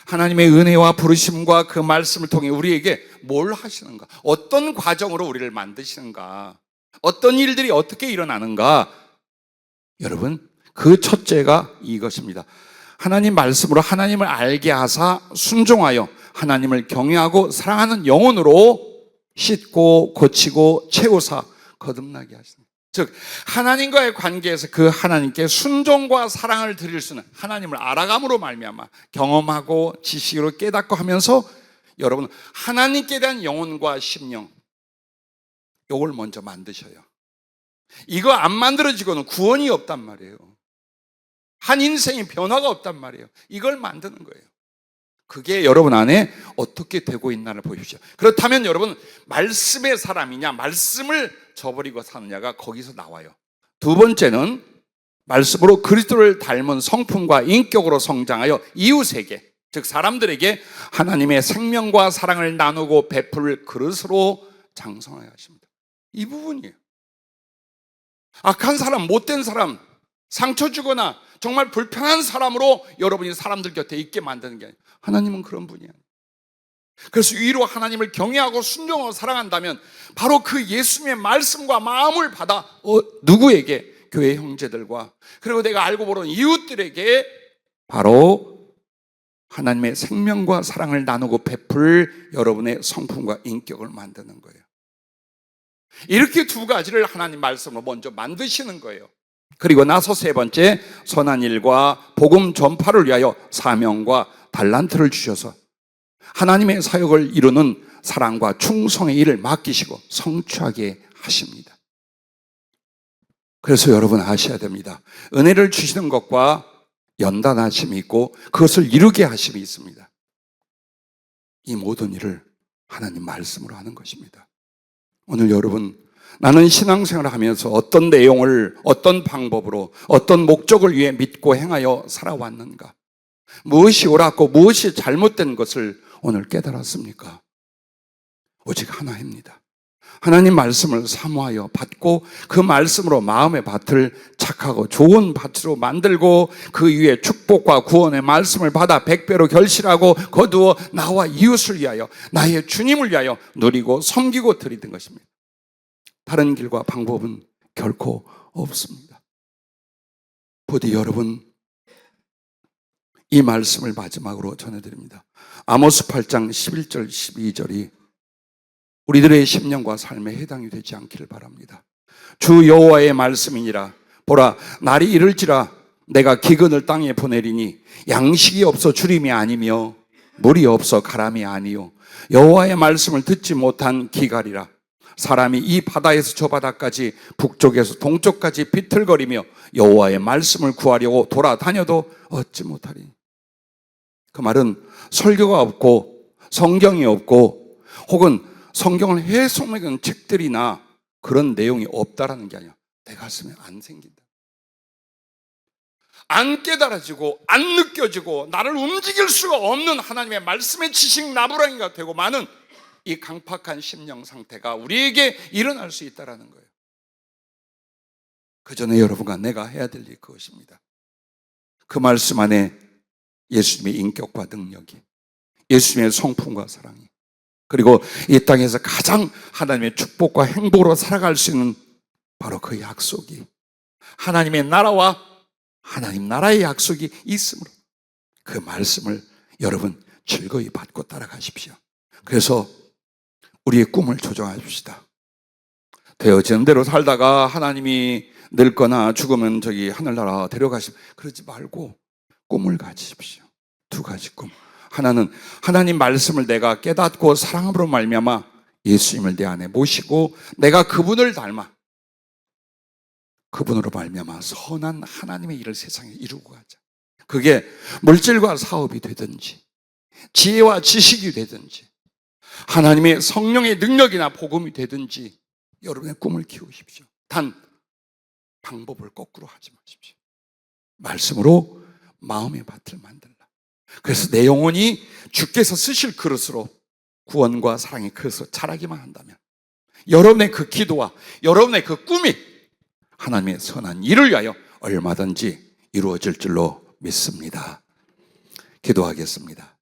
하나님의 은혜와 부르심과 그 말씀을 통해 우리에게 뭘 하시는가? 어떤 과정으로 우리를 만드시는가? 어떤 일들이 어떻게 일어나는가? 여러분, 그 첫째가 이것입니다. 하나님 말씀으로 하나님을 알게 하사 순종하여 하나님을 경외하고 사랑하는 영혼으로 씻고 고치고 채우사 거듭나게 하십니다. 즉 하나님과의 관계에서 그 하나님께 순종과 사랑을 드릴 수는 하나님을 알아감으로 말미암아 경험하고 지식으로 깨닫고 하면서 여러분 하나님께 대한 영혼과 심령, 이걸 먼저 만드셔요. 이거 안 만들어지고는 구원이 없단 말이에요. 한 인생의 변화가 없단 말이에요. 이걸 만드는 거예요. 그게 여러분 안에 어떻게 되고 있나를 보십시오. 그렇다면 여러분 말씀의 사람이냐 말씀을 저버리고 사느냐가 거기서 나와요. 두 번째는 말씀으로 그리스도를 닮은 성품과 인격으로 성장하여 이웃에게, 즉 사람들에게 하나님의 생명과 사랑을 나누고 베풀 그릇으로 장성하여 하십니다. 이 부분이에요. 악한 사람, 못된 사람, 상처 주거나 정말 불편한 사람으로 여러분이 사람들 곁에 있게 만드는 게 아니에요. 하나님은 그런 분이에요. 그래서 위로 하나님을 경외하고 순종하고 사랑한다면 바로 그 예수님의 말씀과 마음을 받아 누구에게? 교회 형제들과 그리고 내가 알고 모르는 이웃들에게 바로 하나님의 생명과 사랑을 나누고 베풀 여러분의 성품과 인격을 만드는 거예요. 이렇게 두 가지를 하나님 말씀으로 먼저 만드시는 거예요. 그리고 나서 세 번째, 선한 일과 복음 전파를 위하여 사명과 달란트를 주셔서 하나님의 사역을 이루는 사랑과 충성의 일을 맡기시고 성취하게 하십니다. 그래서 여러분 아셔야 됩니다. 은혜를 주시는 것과 연단하심이 있고 그것을 이루게 하심이 있습니다. 이 모든 일을 하나님 말씀으로 하는 것입니다. 오늘 여러분, 나는 신앙생활을 하면서 어떤 내용을 어떤 방법으로 어떤 목적을 위해 믿고 행하여 살아왔는가? 무엇이 옳았고 무엇이 잘못된 것을 오늘 깨달았습니까? 오직 하나입니다. 하나님 말씀을 사모하여 받고 그 말씀으로 마음의 밭을 착하고 좋은 밭으로 만들고 그 위에 축복과 구원의 말씀을 받아 100배로 결실하고 거두어 나와 이웃을 위하여 나의 주님을 위하여 누리고 섬기고 드리는 것입니다. 다른 길과 방법은 결코 없습니다. 부디 여러분, 이 말씀을 마지막으로 전해드립니다. 아모스 8장 11절 12절이 우리들의 심령과 삶에 해당이 되지 않기를 바랍니다. 주 여호와의 말씀이니라. 보라, 날이 이를지라 내가 기근을 땅에 보내리니 양식이 없어 주림이 아니며 물이 없어 가람이 아니요 여호와의 말씀을 듣지 못한 기갈이라. 사람이 이 바다에서 저 바다까지 북쪽에서 동쪽까지 비틀거리며 여호와의 말씀을 구하려고 돌아다녀도 얻지 못하리니. 그 말은 설교가 없고 성경이 없고 혹은 성경을 해석하는 책들이나 그런 내용이 없다라는 게 아니야. 내 가슴에 안 생긴다. 안 깨달아지고 안 느껴지고 나를 움직일 수가 없는 하나님의 말씀의 지식 나부랑이가 되고 많은 이 강팍한 심령 상태가 우리에게 일어날 수 있다는 거예요. 그 전에 여러분과 내가 해야 될 일이 그것입니다. 그 말씀 안에 예수님의 인격과 능력이, 예수님의 성품과 사랑이, 그리고 이 땅에서 가장 하나님의 축복과 행복으로 살아갈 수 있는 바로 그 약속이, 하나님의 나라와 하나님 나라의 약속이 있으므로 그 말씀을 여러분 즐거이 받고 따라가십시오. 그래서 우리의 꿈을 조정하십시다. 되어지는 대로 살다가 하나님이 늙거나 죽으면 저기 하늘나라 데려가시면 그러지 말고 꿈을 가지십시오. 두 가지 꿈. 하나는 하나님 말씀을 내가 깨닫고 사랑으로 말미암아 예수님을 내 안에 모시고 내가 그분을 닮아 그분으로 말미암아 선한 하나님의 일을 세상에 이루고 가자. 그게 물질과 사업이 되든지 지혜와 지식이 되든지 하나님의 성령의 능력이나 복음이 되든지 여러분의 꿈을 키우십시오. 단 방법을 거꾸로 하지 마십시오. 말씀으로 마음의 밭을 만들라. 그래서 내 영혼이 주께서 쓰실 그릇으로 구원과 사랑의 그릇으로 자라기만 한다면 여러분의 그 기도와 여러분의 그 꿈이 하나님의 선한 일을 위하여 얼마든지 이루어질 줄로 믿습니다. 기도하겠습니다.